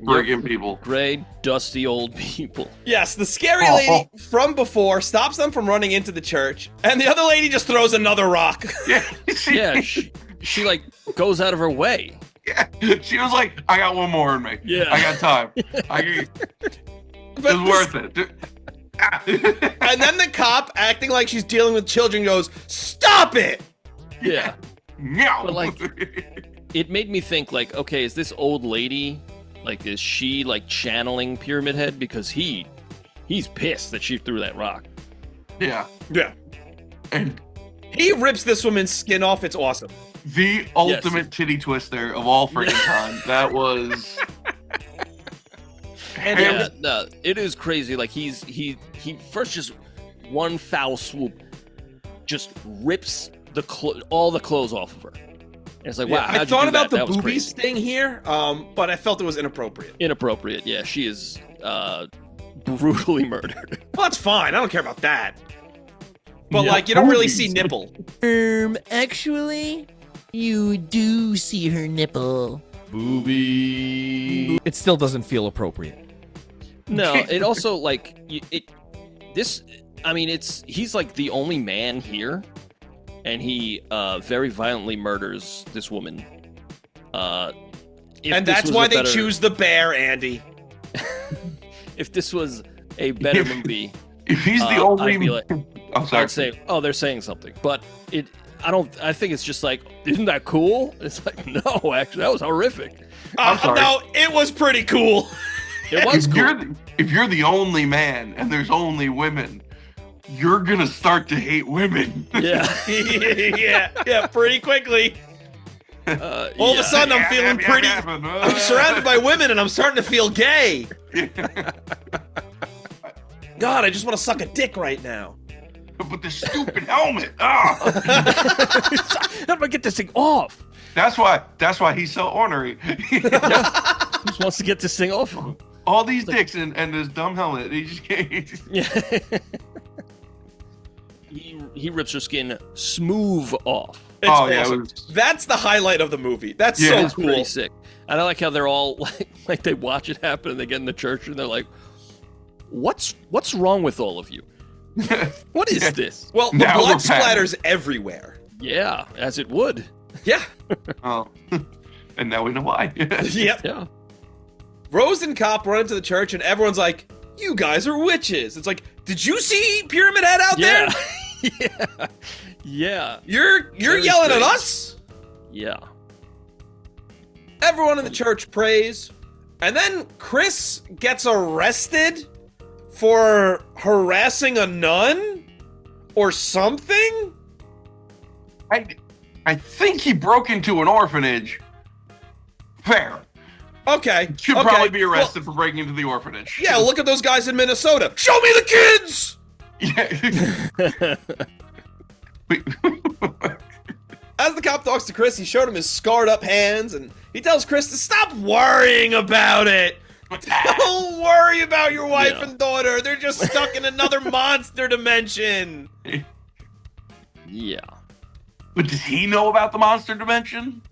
friggin' people. Gray, dusty old people. Yes, the scary lady from before stops them from running into the church, and the other lady just throws another rock. Yeah. Yeah, she like goes out of her way. Yeah. She was like, I got one more in me. Yeah. I got time. It's worth it. And then the cop, acting like she's dealing with children, goes, "Stop it!" Yeah. Meow. But like, it made me think like, okay, is this old lady, like, is she like channeling Pyramid Head? Because he's pissed that she threw that rock. Yeah. Yeah. And He rips this woman's skin off. It's awesome. the ultimate titty twister of all friggin' time. That was. And Yeah, no, it is crazy. Like he first just one foul swoop, just rips all the clothes off of her. And it's like, wow, I how'd you thought do about that? the That was boobies crazy. thing here, but I felt it was inappropriate. Inappropriate. Yeah, she is brutally murdered. Well, that's fine. I don't care about that. But Yeah, like, you don't really boobies. see nipple. Actually, you do see her nipple. Booby. It still doesn't feel appropriate. No, it also like he's like the only man here, and he very violently murders this woman. And that's why they choose the bear, Andy. If this was a better movie, If he's the only. I'd be like, I'm sorry. I'd say, oh, they're saying something, but I think it's just like, isn't that cool? It's like, no, actually, that was horrific. I'm sorry. No, it was pretty cool. It was cool. If you're the only man and there's only women, you're gonna start to hate women. Yeah. yeah, pretty quickly. All of a sudden, I'm feeling pretty. I'm surrounded by women, and I'm starting to feel gay. God, I just want to suck a dick right now. But the stupid helmet. Ah, How do I get this thing off? that's why he's so ornery. Just wants to get this thing off. All these dicks and this dumb helmet. He just can't. Yeah. He rips her skin smooth off. It's Oh, awesome. yeah, That's the highlight of the movie. That's Yeah. so It's pretty cool. sick. And I like how they're all like they watch it happen and they get in the church and they're like, "What's wrong with all of you? What is this?" Well, the Now blood we're packing. splatters everywhere. Yeah, as it would. Yeah. Oh, and now we know why. Yep. Yeah. Rose and Cop run into the church, and everyone's like, "You guys are witches." It's like, did you see Pyramid Head out there? Yeah. Yeah. You're Very yelling at strange. us? Yeah. Everyone in the church prays, and then Chris gets arrested for harassing a nun or something? I think he broke into an orphanage. Fair. Okay. Should okay. probably be Well, arrested for breaking into the orphanage. yeah, look at those guys in Minnesota. Show me the kids! Yeah. As the cop talks to Chris, he showed him his scarred up hands, and he tells Chris to stop worrying about it. Don't worry about your wife Yeah. and daughter. They're just stuck in another monster dimension. Yeah. But does he know about the monster dimension?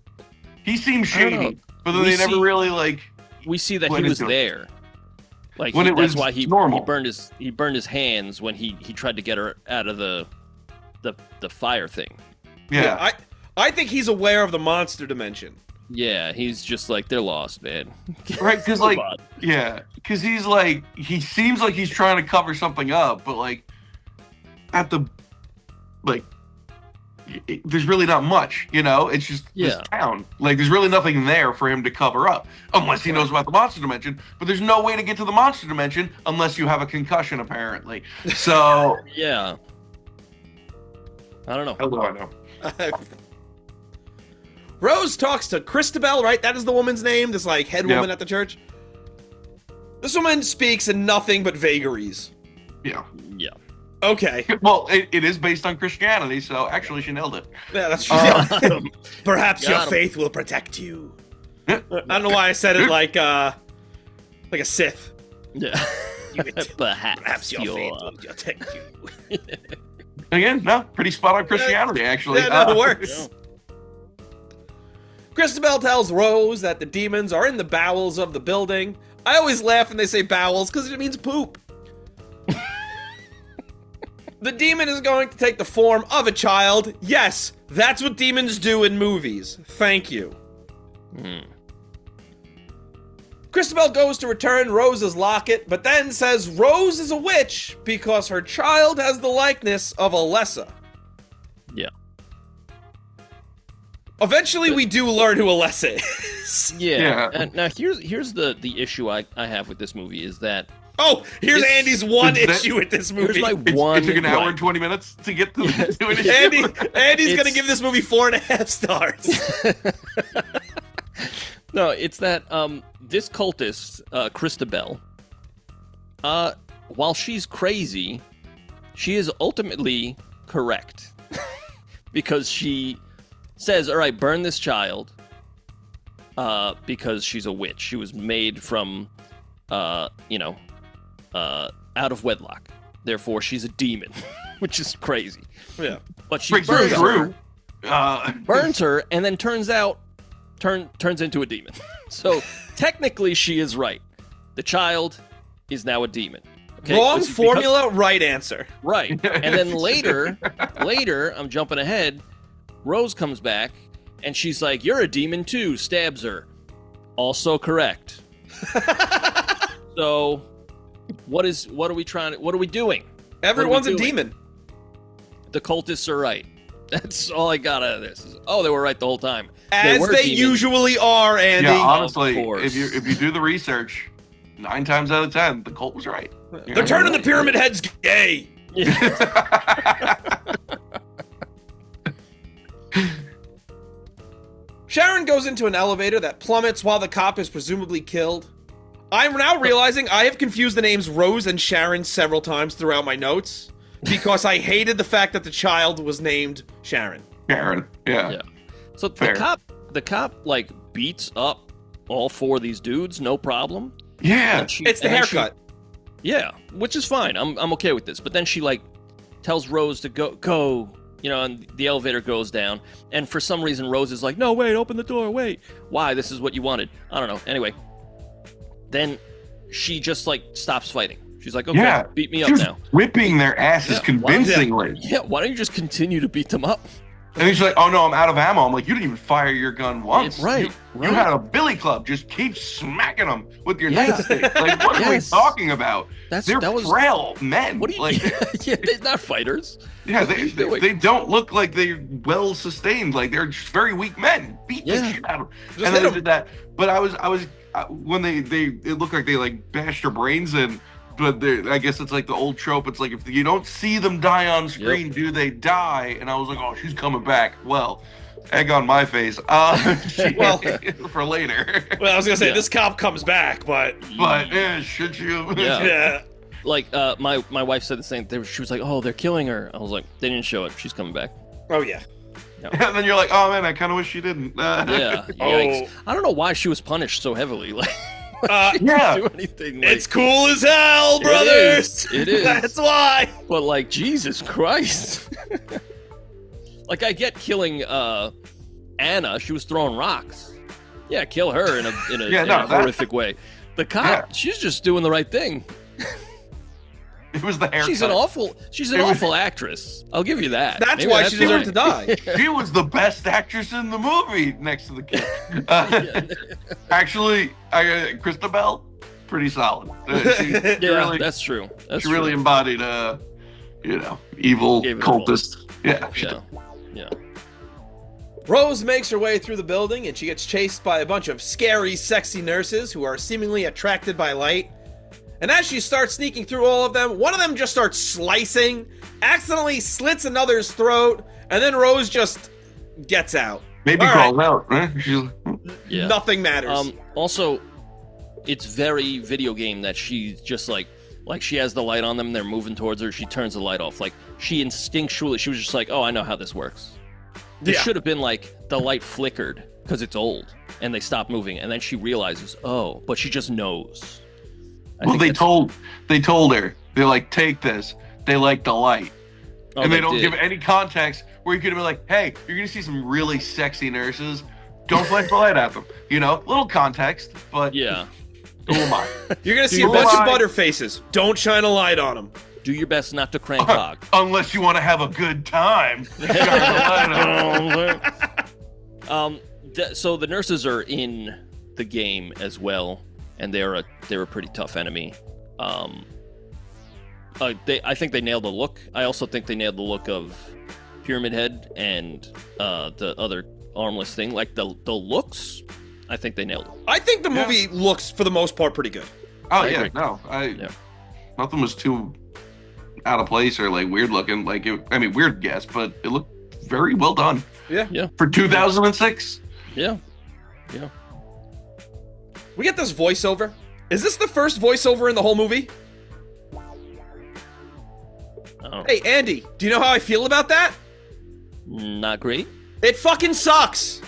He seems I don't know. shady, but then We they never see- really like. We see that What he is was it? there. Like When it that's was why he normal. burned his hands when he tried to get her out of the fire thing. Yeah. I think he's aware of the monster dimension. Yeah, he's just like, they're lost, man. Right, because like, Come on. yeah, because he's like, he seems like he's trying to cover something up, but like, at the, like, there's really not much, you know. It's just this town. Like, there's really nothing there for him to cover up, unless he knows about the monster dimension. But there's no way to get to the monster dimension unless you have a concussion, apparently. So Yeah. I don't know. how do I know? Rose talks to Christabel, right? That is the woman's name, this like head woman at the church. This woman speaks in nothing but vagaries. Yeah. Yeah. Okay. Well, it is based on Christianity, so actually she nailed it. Yeah, that's true. Perhaps your Got him. faith will protect you. I don't know why I said it like a Sith. Yeah. Perhaps your faith will protect you. Again, no, pretty spot on Christianity, actually. Yeah, no, it works. Yeah. Christabel tells Rose that the demons are in the bowels of the building. I always laugh when they say bowels because it means poop. The demon is going to take the form of a child. Yes, that's what demons do in movies. Thank you. Christabel goes to return Rose's locket, but then says Rose is a witch because her child has the likeness of Alessa. Yeah. Eventually, we do learn who Alessa is. Yeah. Yeah. And now here's the issue I have with this movie is that Oh, here's This- Andy's one is that- issue with this movie. here's my It one. took an hour gripe. and 20 minutes to get to it. Andy's gonna It's- give this movie 4.5 stars. No, it's that this cultist, Christabel, while she's crazy, she is ultimately correct. Because she says, all right, burn this child because she's a witch. She was made from, out of wedlock. Therefore, she's a demon, which is crazy. Yeah. But she Breaks burns through. her, burns her, and then turns into a demon. So technically, she is right. The child is now a demon. Okay? Wrong This is because- formula, right answer. Right. And then later, I'm jumping ahead, Rose comes back, and she's like, you're a demon too, stabs her. Also correct. So, what are we doing? Everyone's a doing? demon. The cultists are right. That's all I got out of this. Oh, they were right the whole time. As were they demons. usually are, Andy. Yeah, honestly, Of course. if you do the research, 9 times out of 10, the cult was right. They're turning the pyramid heads gay. Sharon goes into an elevator that plummets while the cop is presumably killed. I'm now realizing I have confused the names Rose and Sharon several times throughout my notes because I hated the fact that the child was named Sharon. Karen, yeah. Yeah. So Fair. the cop like beats up all 4 of these dudes, no problem. Yeah. And she- It's the and then she- haircut. Yeah, which is fine. I'm okay with this. But then she like tells Rose to go, and the elevator goes down. And for some reason, Rose is like, "No, wait, open the door, wait." Why? This is what you wanted. I don't know. Anyway, then she just like stops fighting. She's like, "Okay, Yeah. beat me She up was now." whipping their asses Yeah, why- convincingly. Yeah, why don't you just continue to beat them up? And then she's like, oh no, I'm out of ammo. I'm like, you didn't even fire your gun once. Right, You right. had a billy club. Just keep smacking them with your Yeah. nightstick. Like, what are we Yes. talking about? That They're was frail men. What do you? like, Yeah, they're not fighters. yeah, What are you doing? they don't look like they're well sustained. Like they're just very weak men. Beat the Yeah. shit out of them. Just And hit then they 'em. did that. But I was when it looked like they like bashed their brains in. But I guess it's like the old trope. It's like if you don't see them die on screen, do they die? And I was like, oh, she's coming back. Well, egg on my face. Well- for later. Well, I was gonna say Yeah. this cop comes back, but But should you? Yeah. yeah. Like my wife said the same thing. She was like, "Oh, they're killing her." I was like, "They didn't show it. She's coming back." Oh yeah. And then you're like, oh man, I kind of wish she didn't. Yeah. Yikes. I don't know why she was punished so heavily. Like, she Yeah. didn't do anything. Like, It's cool as hell, brothers. It is. That's why. but like, Jesus Christ. Like, I get killing Anna. She was throwing rocks. Yeah, kill her in a Yeah, no, that- horrific way. The cop, Yeah. she's just doing the right thing. It was the haircut. She's an awful actress. I'll give you that. That's Maybe why she deserved to die. She was the best actress in the movie next to the kid. Actually, Christabel, pretty solid. She Yeah, really, that's true. she really embodied, evil Gave it a cultist. Yeah. Yeah. Rose makes her way through the building and she gets chased by a bunch of scary, sexy nurses who are seemingly attracted by light. And as she starts sneaking through all of them, one of them just starts slicing, accidentally slits another's throat, and then Rose just gets out. Maybe All crawled out. Right? She's Yeah. Nothing matters. Also, it's very video game that she's just like she has the light on them, they're moving towards her, she turns the light off. Like, she instinctually, she was just like, oh, I know how this works. It Yeah. should have been like the light flickered because it's old, and they stop moving, and then she realizes, oh, but she just knows. well, they told her, they're like, take this. They like the light. Oh, and they don't did. give any context where you could have been like, hey, you're going to see some really sexy nurses. Don't flash the light at them. Little context, but Yeah. who am I? You're gonna see a you bunch of lie? Butterfaces. Don't shine a light on them. Do your best not to crank hog. Unless you want to have a good time. Shine the light on. So the nurses are in the game as well, and they're a pretty tough enemy. I think they nailed the look. I also think they nailed the look of Pyramid Head and the other armless thing. Like the looks, I think they nailed it. I think the movie looks, for the most part, pretty good. Oh, I yeah, agree. no. Yeah. Nothing was too out of place or like weird looking. Weird guess, but it looked very well done. Yeah. For 2006. Yeah. We get this voiceover. Is this the first voiceover in the whole movie? Oh, Hey, Andy, do you know how I feel about that? not great. It fucking sucks.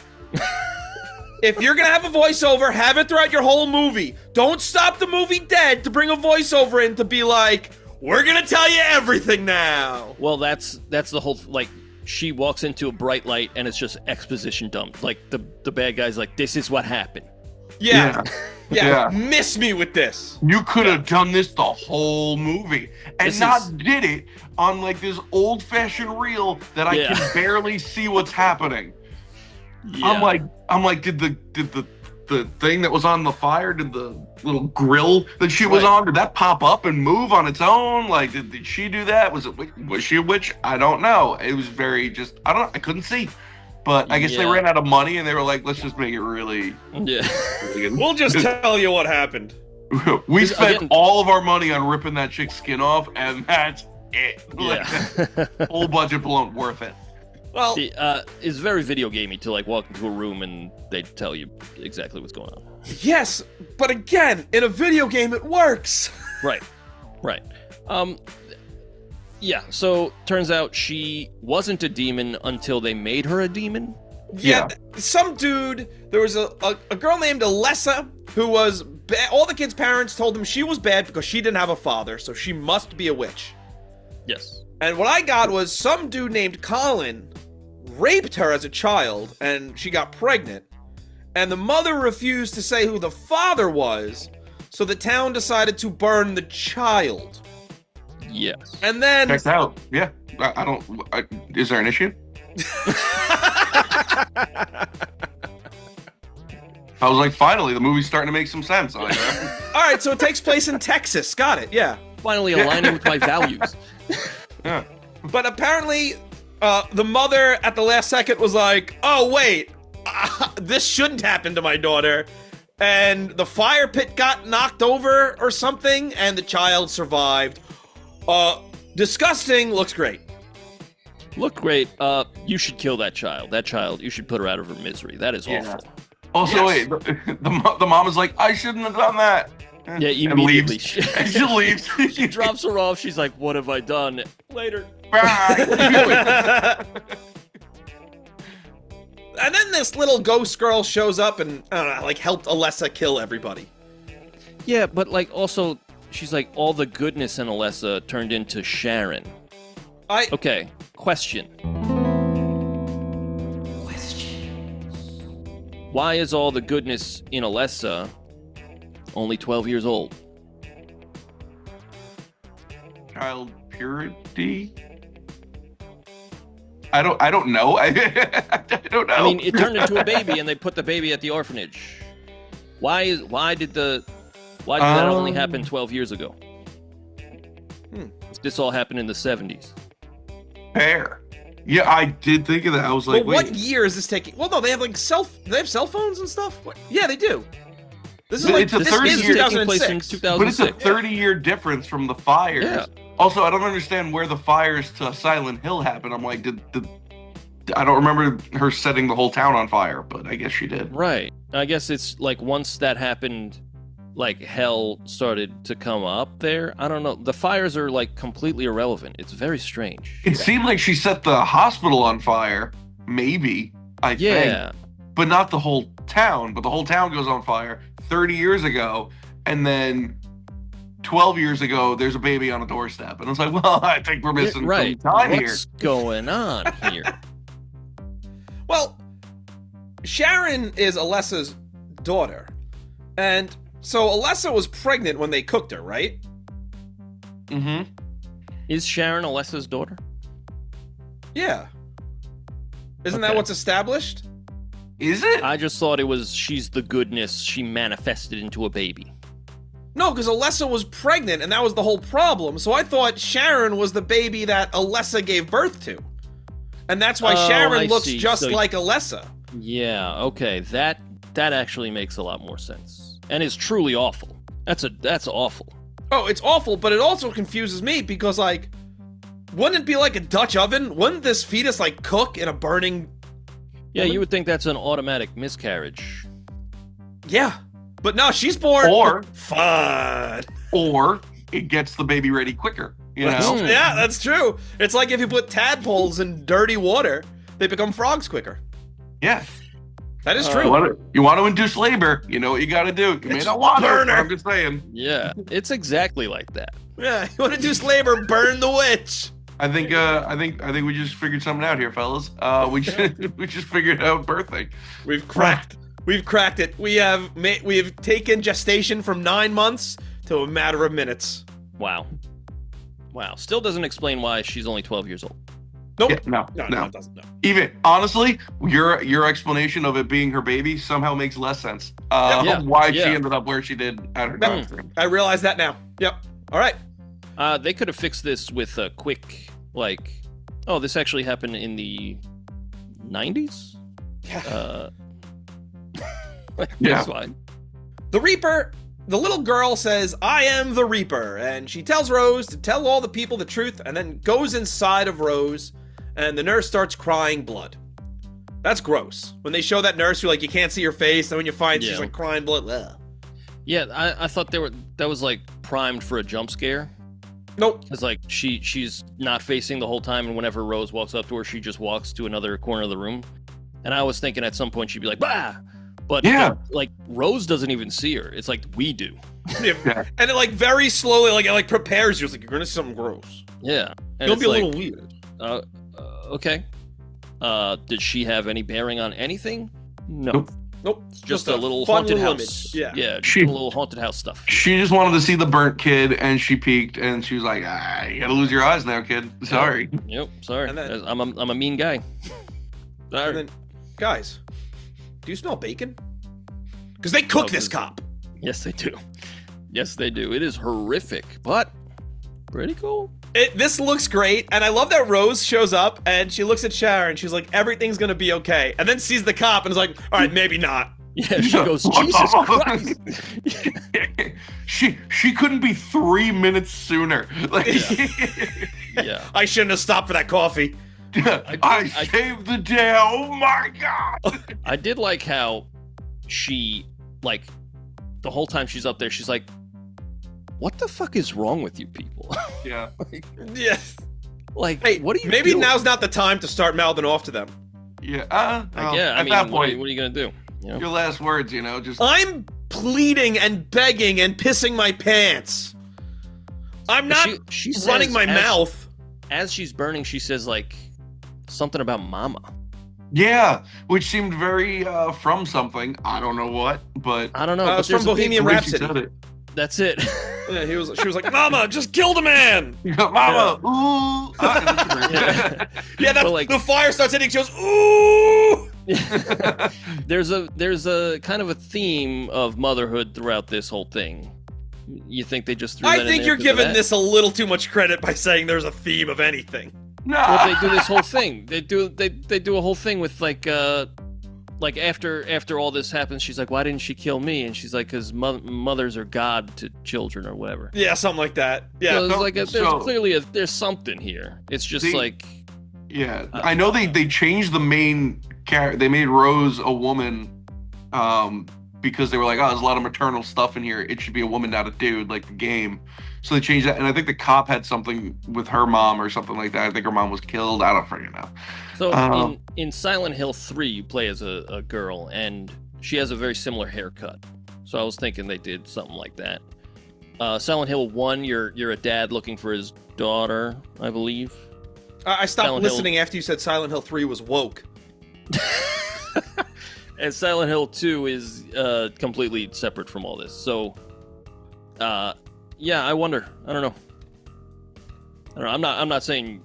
If you're gonna have a voiceover, have it throughout your whole movie. Don't stop the movie dead to bring a voiceover in to be like, we're gonna tell you everything now. Well, that's the whole, like, she walks into a bright light and it's just exposition dump. Like the bad guy's like, this is what happened. Yeah. Yeah. Miss me with this. You could have done this the whole movie and This not is- did it on like this old-fashioned reel that I Yeah. can barely see what's happening. Yeah. I'm like, did the thing that was on the fire, did the little grill that she was Right. on, did that pop up and move on its own? Like, did she do that? Was she a witch? I don't know. It was very I couldn't see. But I guess they Yeah. ran out of money and they were like, let's just make it really, Yeah. really good. We'll just tell you what happened. We spent Again- all of our money on ripping that chick's skin off, and that's it. Yeah. Whole budget blown, worth it. Well, See, it's very video gamey to like walk into a room and they tell you exactly what's going on. yes, but again, in a video game, it works. Right. Yeah, so turns out she wasn't a demon until they made her a demon. Yeah, some dude, there was a girl named Alessa who was all the kids' parents told them she was bad because she didn't have a father, so she must be a witch. Yes. And what I got was some dude named Colin raped her as a child, and she got pregnant. And the mother refused to say who the father was, so the town decided to burn the child. Yes. And then... Checked out. Yeah. Is there an issue? I was like, finally, the movie's starting to make some sense. I'm like, All right, so it takes place in Texas. Got it, yeah. Finally aligning with my values. yeah. But apparently, the mother at the last second was like, oh, wait, this shouldn't happen to my daughter. And the fire pit got knocked over or something, and the child survived. Disgusting, looks great. Look great. You should kill that child. That child, you should put her out of her misery. That is Yeah. awful. Also, Yes. wait, the mom is like, I shouldn't have done that. Yeah, And immediately. leaves. And she leaves. She drops her off. She's like, what have I done? Later. Bye. And then this little ghost girl shows up and, I don't know, like, helped Alessa kill everybody. Yeah, but like also, she's like, all the goodness in Alessa turned into Sharon. Okay, question. Why is all the goodness in Alessa only 12 years old. Child purity. I don't know. I don't know. I mean, it turned into a baby, and they put the baby at the orphanage. Why did that only happen 12 years ago? If this all happened in the 70s. Fair. Yeah, I did think of that. I was like, But what year is this taking? Well, no, they have cell phones and stuff. What? Yeah, they do. This is But like it's a this 30 is year- taking place in 2006. 2006. But it's a 30-year difference from the fires. Yeah. Also, I don't understand where the fires to Silent Hill happened. I'm like, did I don't remember her setting the whole town on fire, but I guess she did. Right. I guess it's like once that happened, like hell started to come up there. I don't know. The fires are like completely irrelevant. It's very strange. It seemed like she set the hospital on fire, maybe, I Yeah. think. But not the whole town. But the whole town goes on fire 30 years ago, and then 12 years ago, there's a baby on a doorstep. And I was like, well, I think we're missing Right. some time here. What's going on here? Well, Sharon is Alessa's daughter, and so Alessa was pregnant when they cooked her, right? Mm-hmm. Is Sharon Alessa's daughter? Yeah. Isn't that Okay. what's established? Is it? I just thought it was she's the goodness she manifested into a baby. No, because Alessa was pregnant, and that was the whole problem. So I thought Sharon was the baby that Alessa gave birth to. And that's why Oh, Sharon I looks see. just So- like Alessa. Yeah, okay. That actually makes a lot more sense. And is truly awful. That's awful. Oh, it's awful, but it also confuses me because, like, wouldn't it be like a Dutch oven? Wouldn't this fetus, like, cook in a burning... Yeah, woman? you would think that's an automatic miscarriage. Yeah. But no, she's born... Or- Fun. Or it gets the baby ready quicker, you know? Hmm. Yeah, that's true. It's like if you put tadpoles in dirty water, they become frogs quicker. Yeah. That is Uh, true. You want to induce labor, you know what you got to do. You may It's not want to, burner. but I'm just saying. Yeah, it's exactly like that. Yeah, you want to do labor, burn the witch. I think we just figured something out here, fellas. We just figured out birthing. We've cracked it. We have taken gestation from 9 months to a matter of minutes. Wow. Still doesn't explain why she's only 12 years old. Nope. Yeah, no. It doesn't. No. Even honestly, your explanation of it being her baby somehow makes less sense. Yeah, Why she yeah. ended up where she did at her Yeah. time. I realize that now. Yep. All right. They could have fixed this with a quick, like, oh, this actually happened in the 90s? Yeah. Yeah. That's fine. The Reaper, the little girl says, I am the Reaper, and she tells Rose to tell all the people the truth, and then goes inside of Rose, and the nurse starts crying blood. That's gross. When they show that nurse, you're like, you can't see her face, and when you find she's Yeah. like crying blood. Ugh. Yeah, I thought that was like primed for a jump scare. Nope. It's like she's not facing the whole time, and whenever Rose walks up to her, she just walks to another corner of the room. And I was thinking at some point she'd be like, bah! But Yeah. like Rose doesn't even see her. It's like we do. Yeah. And it like very slowly, like it like prepares you. It's like you're gonna see something gross. Yeah. And It'll it's be a like, little weird. Okay. Did she have any bearing on anything? No. Nope. Nope. Just a little fun haunted little house. image. Yeah. just She- a little haunted house stuff. She just wanted to see the burnt kid, and she peeked, and she was like, you gotta lose your eyes now, kid. Sorry. Yep. Sorry. And then- I'm a mean guy. Sorry. And then, guys, do you smell bacon? Because they cook Oh, this this- cop. Yes, they do. Yes, they do. It is horrific, but pretty cool. This looks great, and I love that Rose shows up and she looks at Sharon. She's like, "Everything's gonna be okay," and then sees the cop and is like, "All right, maybe not." Yeah, she goes, Jesus Christ. she couldn't be 3 minutes sooner. Like, Yeah. I shouldn't have stopped for that coffee. I saved the day. Oh my god. I did like how she, like, the whole time she's up there, she's like, what the fuck is wrong with you people? Yeah. Yes. Like, Hey, what are you maybe doing? now's not the time to start mouthing off to them. Yeah. Like, yeah, I at mean, that what point, are you going to do? You know? your last words, you know, just I'm pleading and begging and pissing my pants. I'm not She running says my as- mouth. As she's burning, she says, like, something about mama. Yeah, which seemed very from something. I don't know what, but I don't know. It's but from there's a big- Bohemian the way she Rhapsody. said it. That's it. Yeah, she was like, "Mama, just kill the man." Mama, ooh. Yeah, that's But, like- the fire starts hitting. She goes, "Ooh." there's a kind of a theme of motherhood throughout this whole thing. You think they just threw that I in think there you're 'cause of giving that? this a little too much credit by saying there's a theme of anything. Well, they do this whole thing. They do a whole thing with like after all this happens, she's like, why didn't she kill me? And she's like, because mothers are God to children or whatever. Yeah, something like that. Yeah. So it's like there's so- clearly there's something here. It's just See, like Yeah, I know they changed the main character. They made Rose a woman because they were like, oh, there's a lot of maternal stuff in here. It should be a woman, not a dude, like the game. So they changed that, and I think the cop had something with her mom or something like that. I think her mom was killed. I don't freaking know. so in Silent Hill 3, you play as a girl, and she has a very similar haircut. So I was thinking they did something like that. Silent Hill 1, you're a dad looking for his daughter, I believe. I stopped Silent Hill. listening after you said Silent Hill 3 was woke. And Silent Hill 2 is completely separate from all this. So, yeah, I wonder. I don't know. I'm not saying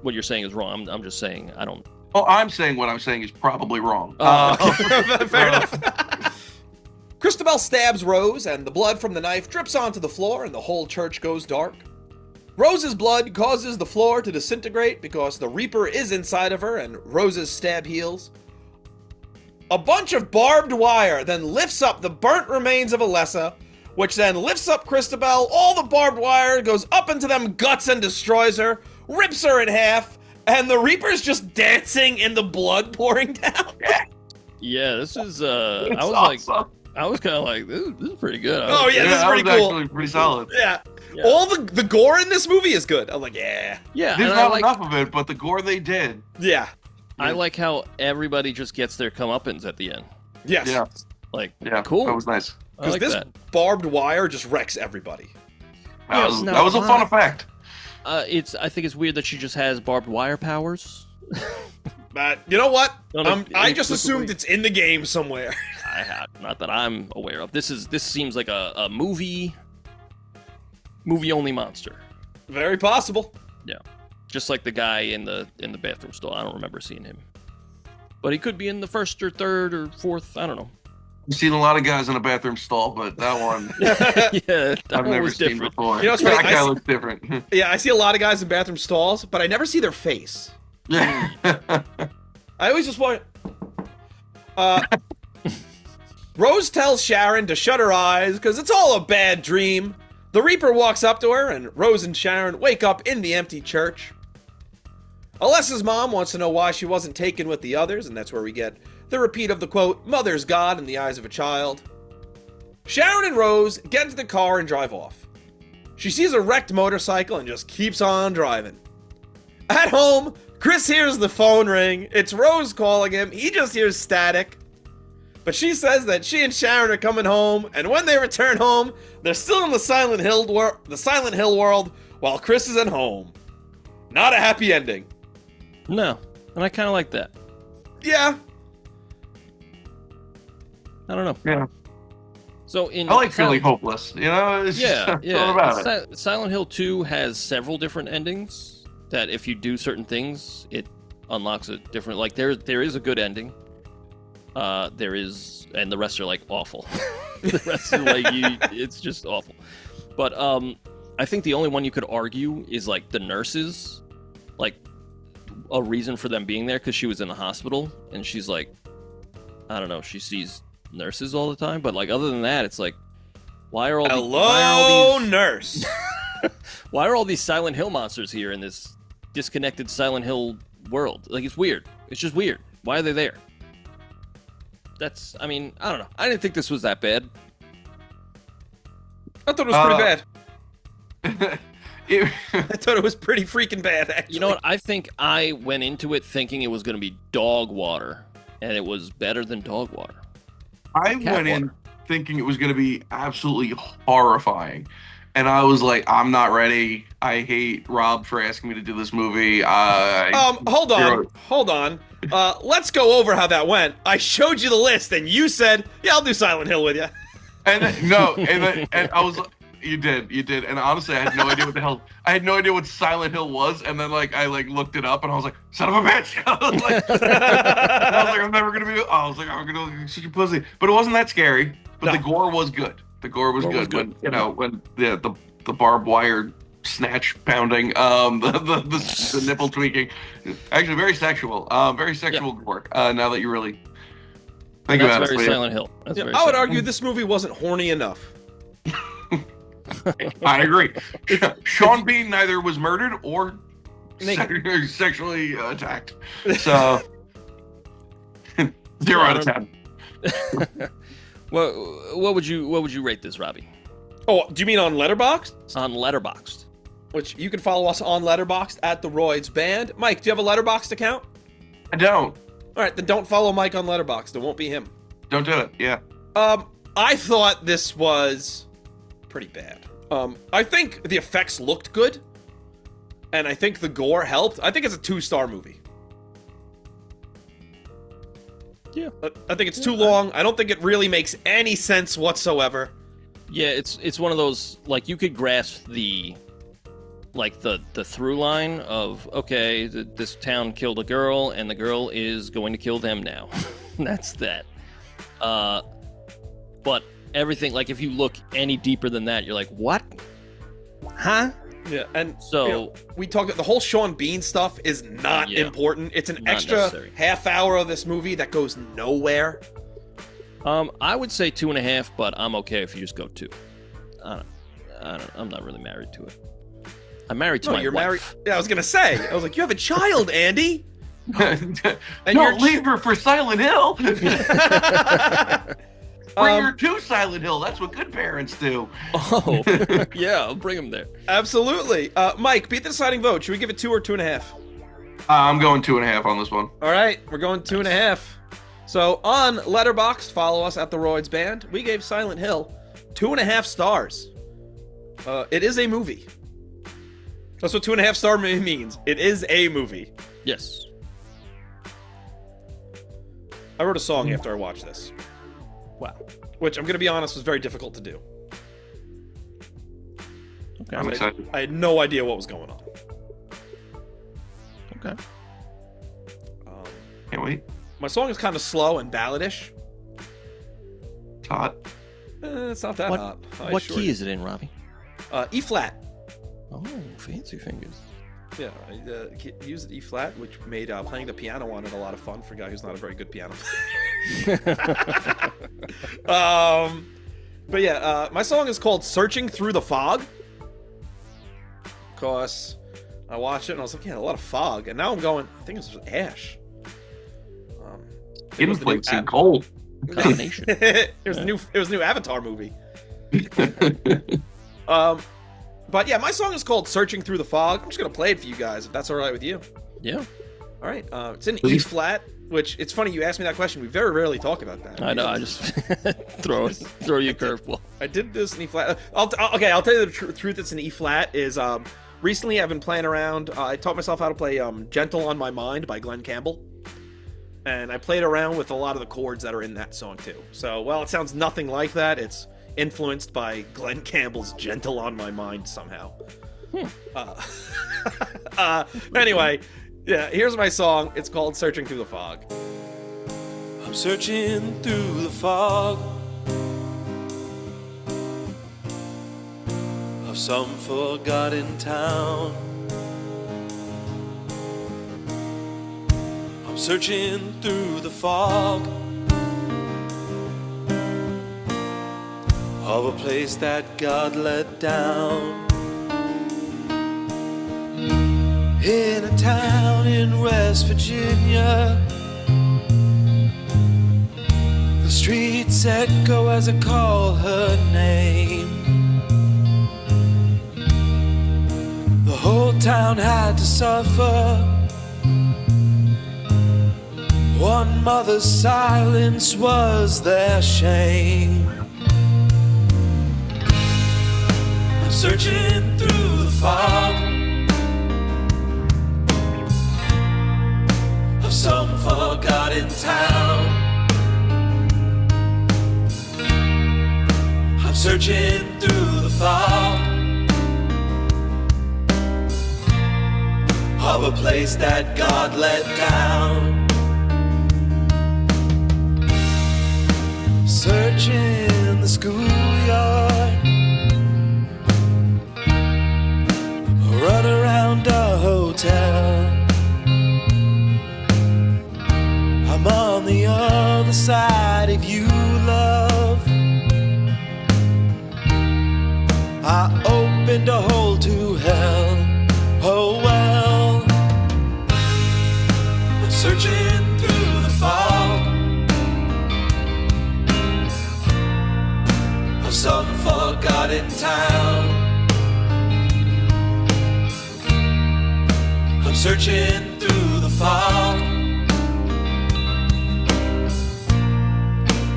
what you're saying is wrong. I'm just saying I don't. Oh, I'm saying what I'm saying is probably wrong. Fair enough. Christabel stabs Rose, and the blood from the knife drips onto the floor, and the whole church goes dark. Rose's blood causes the floor to disintegrate because the Reaper is inside of her, and Rose's stab heals. A bunch of barbed wire then lifts up the burnt remains of Alessa, which then lifts up Christabel. All the barbed wire goes up into them guts and destroys her, rips her in half, and the Reaper's just dancing in the blood pouring down. Yeah, this is. It's I was awesome. like, I was kind of like, this is pretty good. Oh, yeah, this is that pretty was cool. actually pretty solid. Yeah. Yeah. All the gore in this movie is good. I'm like, yeah. Yeah, There's and I not like enough of it, but the gore they did. Yeah. I like how everybody just gets their comeuppance at the end. Yes. Yeah, Like, yeah, cool. That was nice. I Because like this that. barbed wire just wrecks everybody. That Yeah, was, no, that was a fun effect. I think it's weird that she just has barbed wire powers. But you know what? Not I just inexplicably. assumed it's in the game somewhere. Not that I'm aware of. This seems like a movie only monster. Very possible. Yeah, just like the guy in the bathroom stall. I don't remember seeing him, but he could be in the first or third or fourth. I don't know. I've seen a lot of guys in a bathroom stall, but that one Yeah, that I've one never was seen different. before. You know what's funny? That I guy s- looks different. Yeah, I see a lot of guys in bathroom stalls, but I never see their face. Yeah. I always just want. Rose tells Sharon to shut her eyes because it's all a bad dream. The Reaper walks up to her, and Rose and Sharon wake up in the empty church. Alessa's mom wants to know why she wasn't taken with the others, and that's where we get the repeat of the quote, "Mother's God in the eyes of a child." Sharon and Rose get into the car and drive off. She sees a wrecked motorcycle and just keeps on driving. At home, Chris hears the phone ring. It's Rose calling him. He just hears static. But she says that she and Sharon are coming home, and when they return home, they're still in the Silent Hill world, while Chris is at home. Not a happy ending. No, and I kind of like that. Yeah. I don't know. Yeah. So in I like feeling hopeless. You know, it's Yeah, just, yeah. all about it. Silent Hill 2 has several different endings that if you do certain things, it unlocks a different. Like there is a good ending. There is, and the rest are like awful. The rest are like it's just awful. But I think the only one you could argue is like the nurses, like a reason for them being there because she was in the hospital and she's like, I don't know, she sees nurses all the time. But like other than that, it's like, why are all nurse. why are all these Silent Hill monsters here in this disconnected Silent Hill world? Like, it's weird. It's just weird. Why are they there? I mean, I don't know. I didn't think this was that bad. I thought it was pretty bad. It- I thought it was pretty freaking bad, actually. You know what? I think I went into it thinking it was going to be dog water, and it was better than dog water. I Cat went in water. thinking it was going to be absolutely horrifying. and I was like, I'm not ready. I hate Rob for asking me to do this movie. Hold on. Let's go over how that went. I showed you the list, and you said, "Yeah, I'll do Silent Hill with you." And I was. You did. And honestly, I had no idea what the hell. I had no idea what Silent Hill was. And then I looked it up, and I was like, son of a bitch. I was like, I'm never gonna be. I was like, I'm gonna look like such a pussy. But it wasn't that scary. But the gore was good. The gore was good. When when the barbed wire snatch pounding, the nipple tweaking, actually very sexual. Gore. Now that you really think about it, very Silent Hill. I would argue this movie wasn't horny enough. I agree. Sean Bean neither was murdered or sexually attacked. So 0 out of 10. What would you rate this, Robbie? Oh, do you mean on Letterboxd? On Letterboxd. Which you can follow us on Letterboxd at TheRoydsBand. Mike, do you have a Letterboxd account? I don't. All right, then don't follow Mike on Letterboxd. It won't be him. Don't do it. Yeah. I thought this was pretty bad. I think the effects looked good, and I think the gore helped. I think it's a 2-star movie. Yeah. I think it's too long. I don't think it really makes any sense whatsoever. Yeah, it's one of those, like, you could grasp the through line of, okay, this town killed a girl, and the girl is going to kill them now. That's that. But everything, like, if you look any deeper than that, you're like, what? Huh? Yeah, and so we talked. The whole Sean Bean stuff is not important. It's an extra necessary. half hour of this movie that goes nowhere. I would say 2.5, but I'm okay if you just go 2. I'm not really married to it. I'm married to my wife. Married. Yeah, I was gonna say. I was like, you have a child, Andy. And leave her for Silent Hill. Bring her to Silent Hill. That's what good parents do. Oh, yeah, I'll bring him there. Absolutely. Mike, beat the deciding vote. Should we give it 2 or 2.5? I'm going 2.5 on this one. All right, we're going 2.5. So on Letterboxd, follow us at TheRoydsBand. We gave Silent Hill 2.5 stars. It is a movie. That's what 2.5 star means. It is a movie. Yes. I wrote a song after I watched this. Wow. Which, I'm going to be honest, was very difficult to do. Okay. I'm excited. I had no idea what was going on. Okay. Can't wait. My song is kind of slow and balladish. It's hot. It's not that hot. What key is it in, Robbie? E flat. Oh, fancy fingers. Yeah, I used E flat, which made playing the piano on it a lot of fun for a guy who's not a very good piano player. But yeah, my song is called "Searching Through the Fog." Because I watched it and I was like, yeah, a lot of fog, and now I'm going, I think it's ash. It was like some coal. Combination. It was a new Avatar movie. But yeah, my song is called "Searching Through the Fog." I'm just gonna play it for you guys, if that's all right with you. Yeah. All right. It's in E flat, which it's funny you asked me that question. We very rarely talk about that. I know. I just throw you a curveball. I did this in E flat. I'll tell you the truth. It's in E flat. Is recently I've been playing around. I taught myself how to play "Gentle on My Mind" by Glenn Campbell, and I played around with a lot of the chords that are in that song too. So while it sounds nothing like that, it's influenced by Glenn Campbell's "Gentle on My Mind" somehow. Anyway, yeah, here's my song. It's called "Searching Through the Fog." I'm searching through the fog of some forgotten town. I'm searching through the fog of a place that God let down. In a town in West Virginia, the streets echo as I call her name. The whole town had to suffer. One mother's silence was their shame. I'm searching through the fog of some forgotten town. I'm searching through the fog of a place that God let down. Searching the schoolyard, run around a hotel. I'm on the other side of you, love. I opened a hole to hell. Oh well, I'm searching through the fog of some forgotten town. I'm searching through the fog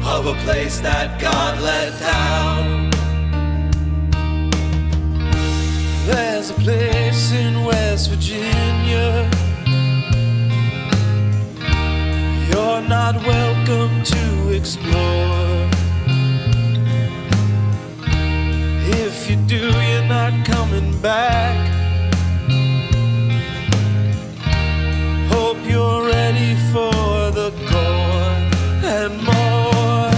of a place that God let down. There's a place in West Virginia you're not welcome to explore. If you do, you're not coming back. Hope you're ready for the gore and more.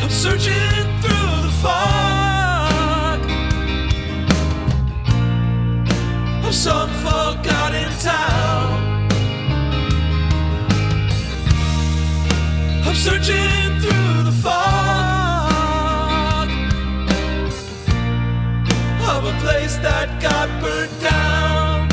I'm searching through the fog of some forgotten town. I'm searching through the fog of a place that got burnt down.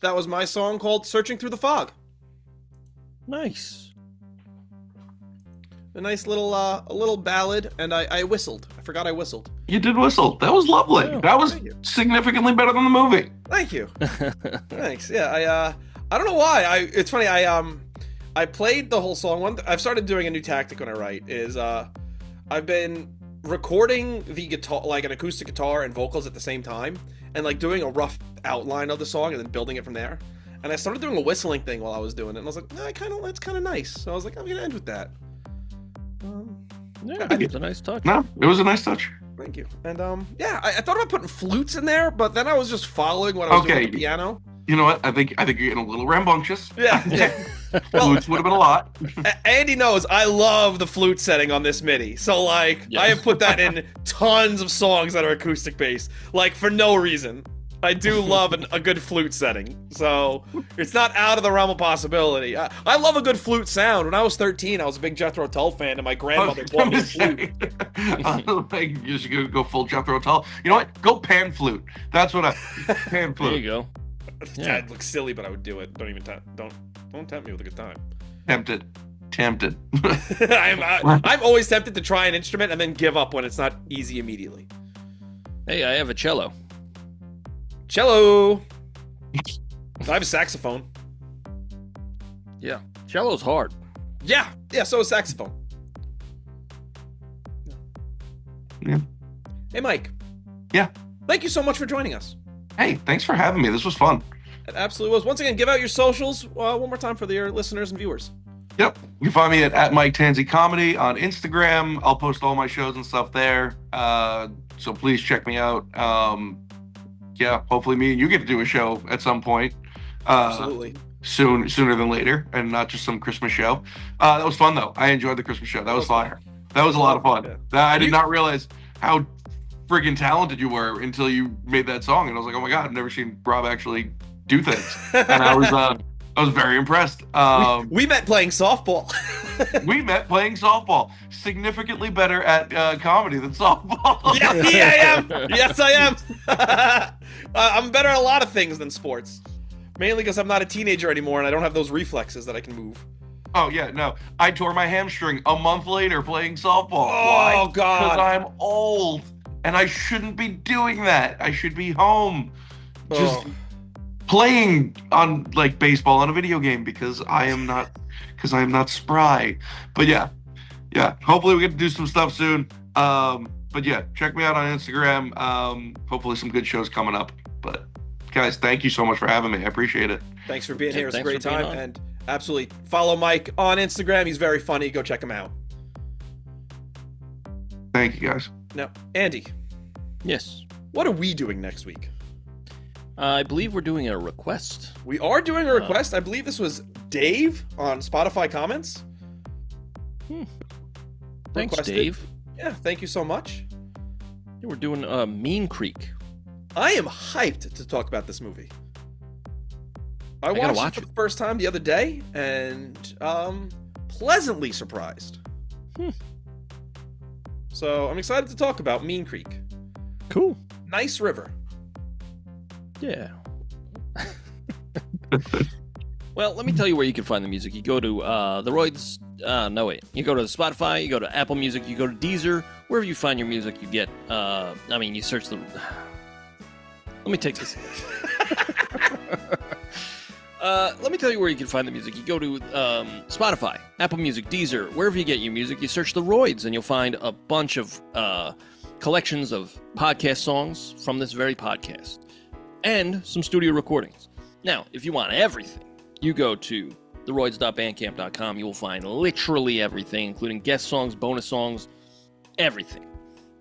That was my song called Searching Through the Fog. Nice. A nice little a little ballad, and I whistled. I forgot I whistled. You did whistle. That was lovely. Oh, that was thank you. significantly better than the movie. Thank you. Thanks. Yeah, I don't know why. It's funny. I played the whole song. I've started doing a new tactic when I write. I've been recording the guitar, like an acoustic guitar and vocals at the same time, and like doing a rough outline of the song and then building it from there. And I started doing a whistling thing while I was doing it, and I was like, that's kind of nice. So I was like, I'm gonna end with that. Yeah, it's a nice touch. No, it was a nice touch. Thank you. And yeah, I thought about putting flutes in there, but then I was just following what I was doing with the piano. You know what? I think you're getting a little rambunctious. Yeah. Flutes would have been a lot. Andy knows I love the flute setting on this MIDI. So like, Yeah. I have put that in tons of songs that are acoustic based, like for no reason. I do love a good flute setting, so it's not out of the realm of possibility. I love a good flute sound. When I was 13, I was a big Jethro Tull fan, and my grandmother bought me a flute. Like, you should go full Jethro Tull. You know what? Go pan flute. That's what pan flute. There you go. Yeah. That looks silly, but I would do it. Don't tempt me with a good time. Tempted. I'm always tempted to try an instrument and then give up when it's not easy immediately. Hey, I have a cello. Cello. I have a saxophone. Yeah. Cello's hard. Yeah, so is saxophone. Yeah. Hey, Mike. Yeah. Thank you so much for joining us. Hey, thanks for having me. This was fun. It absolutely was. Once again, give out your socials one more time for your listeners and viewers. Yep. You can find me at Mike Tanzi Comedy on Instagram. I'll post all my shows and stuff there. So please check me out. Yeah, hopefully me and you get to do a show at some point. Absolutely. Sooner than later, and not just some Christmas show. That was fun, though. I enjoyed the Christmas show. That was fire. That was a lot of fun. Yeah. I did not realize how friggin' talented you were until you made that song, and I was like, oh my god, I've never seen Rob actually do things, and I was very impressed. We met playing softball. We met playing softball. Significantly better at comedy than softball. Yeah, I am. Yes, I am. I'm better at a lot of things than sports. Mainly because I'm not a teenager anymore and I don't have those reflexes that I can move. Oh yeah, no. I tore my hamstring a month later playing softball. Oh, Why? God. Because I'm old, and I shouldn't be doing that. I should be home, just playing on like baseball on a video game because I am not spry. But yeah. Hopefully we get to do some stuff soon. But yeah, check me out on Instagram. Hopefully some good shows coming up. But guys, thank you so much for having me. I appreciate it. Thanks for being here. It's a Thanks great for being time. on. And absolutely follow Mike on Instagram. He's very funny. Go check him out. Thank you guys. Now, Andy, Yes. what are we doing next week? I believe we're doing a request. We are doing a request. I believe this was Dave on Spotify comments. Thanks, Requested. Dave. Yeah, thank you so much. Yeah, we're doing Mean Creek. I am hyped to talk about this movie. I gotta watched watch it for the first time the other day and pleasantly surprised. So I'm excited to talk about Mean Creek. Cool. Nice river. Yeah. Well, let me tell you where you can find the music. You go to TheRoyds. No wait. You go to Spotify. You go to Apple Music. You go to Deezer. Wherever you find your music, you get. You search the. Let me take this. Let me tell you where you can find the music. You go to Spotify, Apple Music, Deezer, wherever you get your music. You search The Royds, and you'll find a bunch of collections of podcast songs from this very podcast, and some studio recordings. Now, if you want everything, you go to TheRoyds.bandcamp.com. You will find literally everything, including guest songs, bonus songs, everything.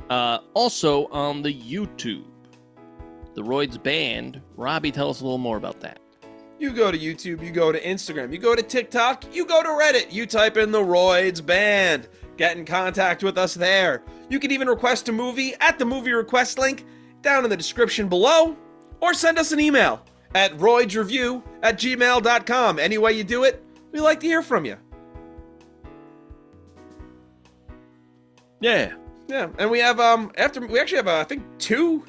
Also on the YouTube, TheRoydsBand. Robbie, tell us a little more about that. You go to YouTube, you go to Instagram, you go to TikTok, you go to Reddit, you type in The Royds Band. Get in contact with us there. You can even request a movie at the movie request link down in the description below, or send us an email at roydsreview@gmail.com. Any way you do it, we like to hear from you. Yeah. Yeah, and we have we actually have I think two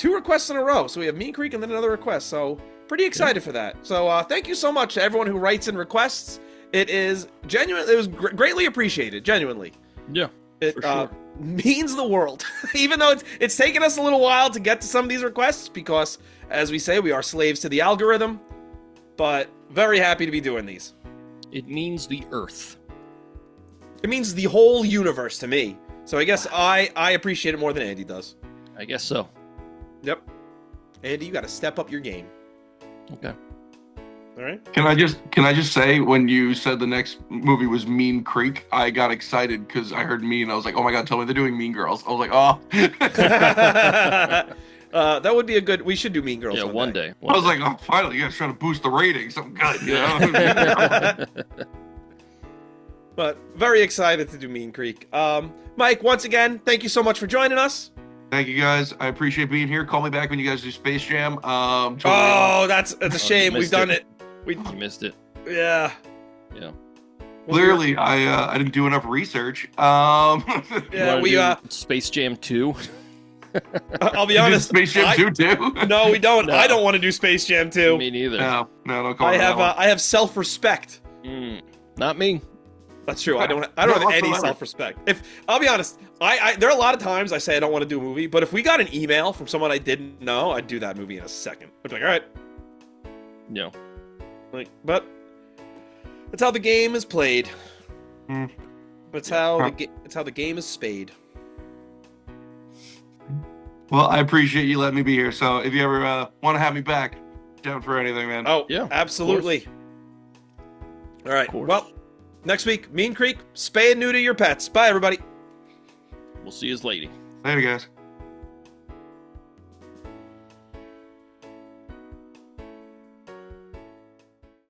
requests in a row. So we have Mean Creek and then another request. So pretty excited for that. So thank you so much to everyone who writes in requests. It is genuine. It was greatly appreciated. Genuinely. Yeah. It for sure. Means the world. Even though it's taken us a little while to get to some of these requests because, as we say, we are slaves to the algorithm. But very happy to be doing these. It means the earth. It means the whole universe to me. So I guess I appreciate it more than Andy does. I guess so. Yep. Andy, you got to step up your game. Okay. All right. Can I just say, when you said the next movie was Mean Creek, I got excited because I heard Mean. I was like, oh my god, tell me they're doing Mean Girls. I was like, oh. That would be a good. We should do Mean Girls. Yeah, one day. I was like, oh, finally, you guys trying to boost the ratings. Something good, you know? But very excited to do Mean Creek. Mike, once again, thank you so much for joining us. Thank you guys. I appreciate being here. Call me back when you guys do Space Jam. Totally Oh, that's a shame. you We've missed done it. it. You missed it. Yeah. Yeah. Clearly, I didn't do enough research. Yeah, we Space Jam 2. I'll be honest. Space Jam 2 too? No, we don't. No. I don't want to do Space Jam 2. Me neither. No, don't call me that one. I have self-respect. Not me. That's true. I don't No, have any whatsoever. self-respect. If I'll be honest, I there are a lot of times I say I don't want to do a movie, but if we got an email from someone I didn't know, I'd do that movie in a second. I'd be like, all right. No. But that's how the game is played. That's how the game is spade. Well, I appreciate you letting me be here. So if you ever want to have me back, down for anything, man. Oh, Yeah, absolutely. All right. course. Well, next week, Mean Creek, spay and neuter your pets. Bye, everybody. We'll see you later. Later, guys.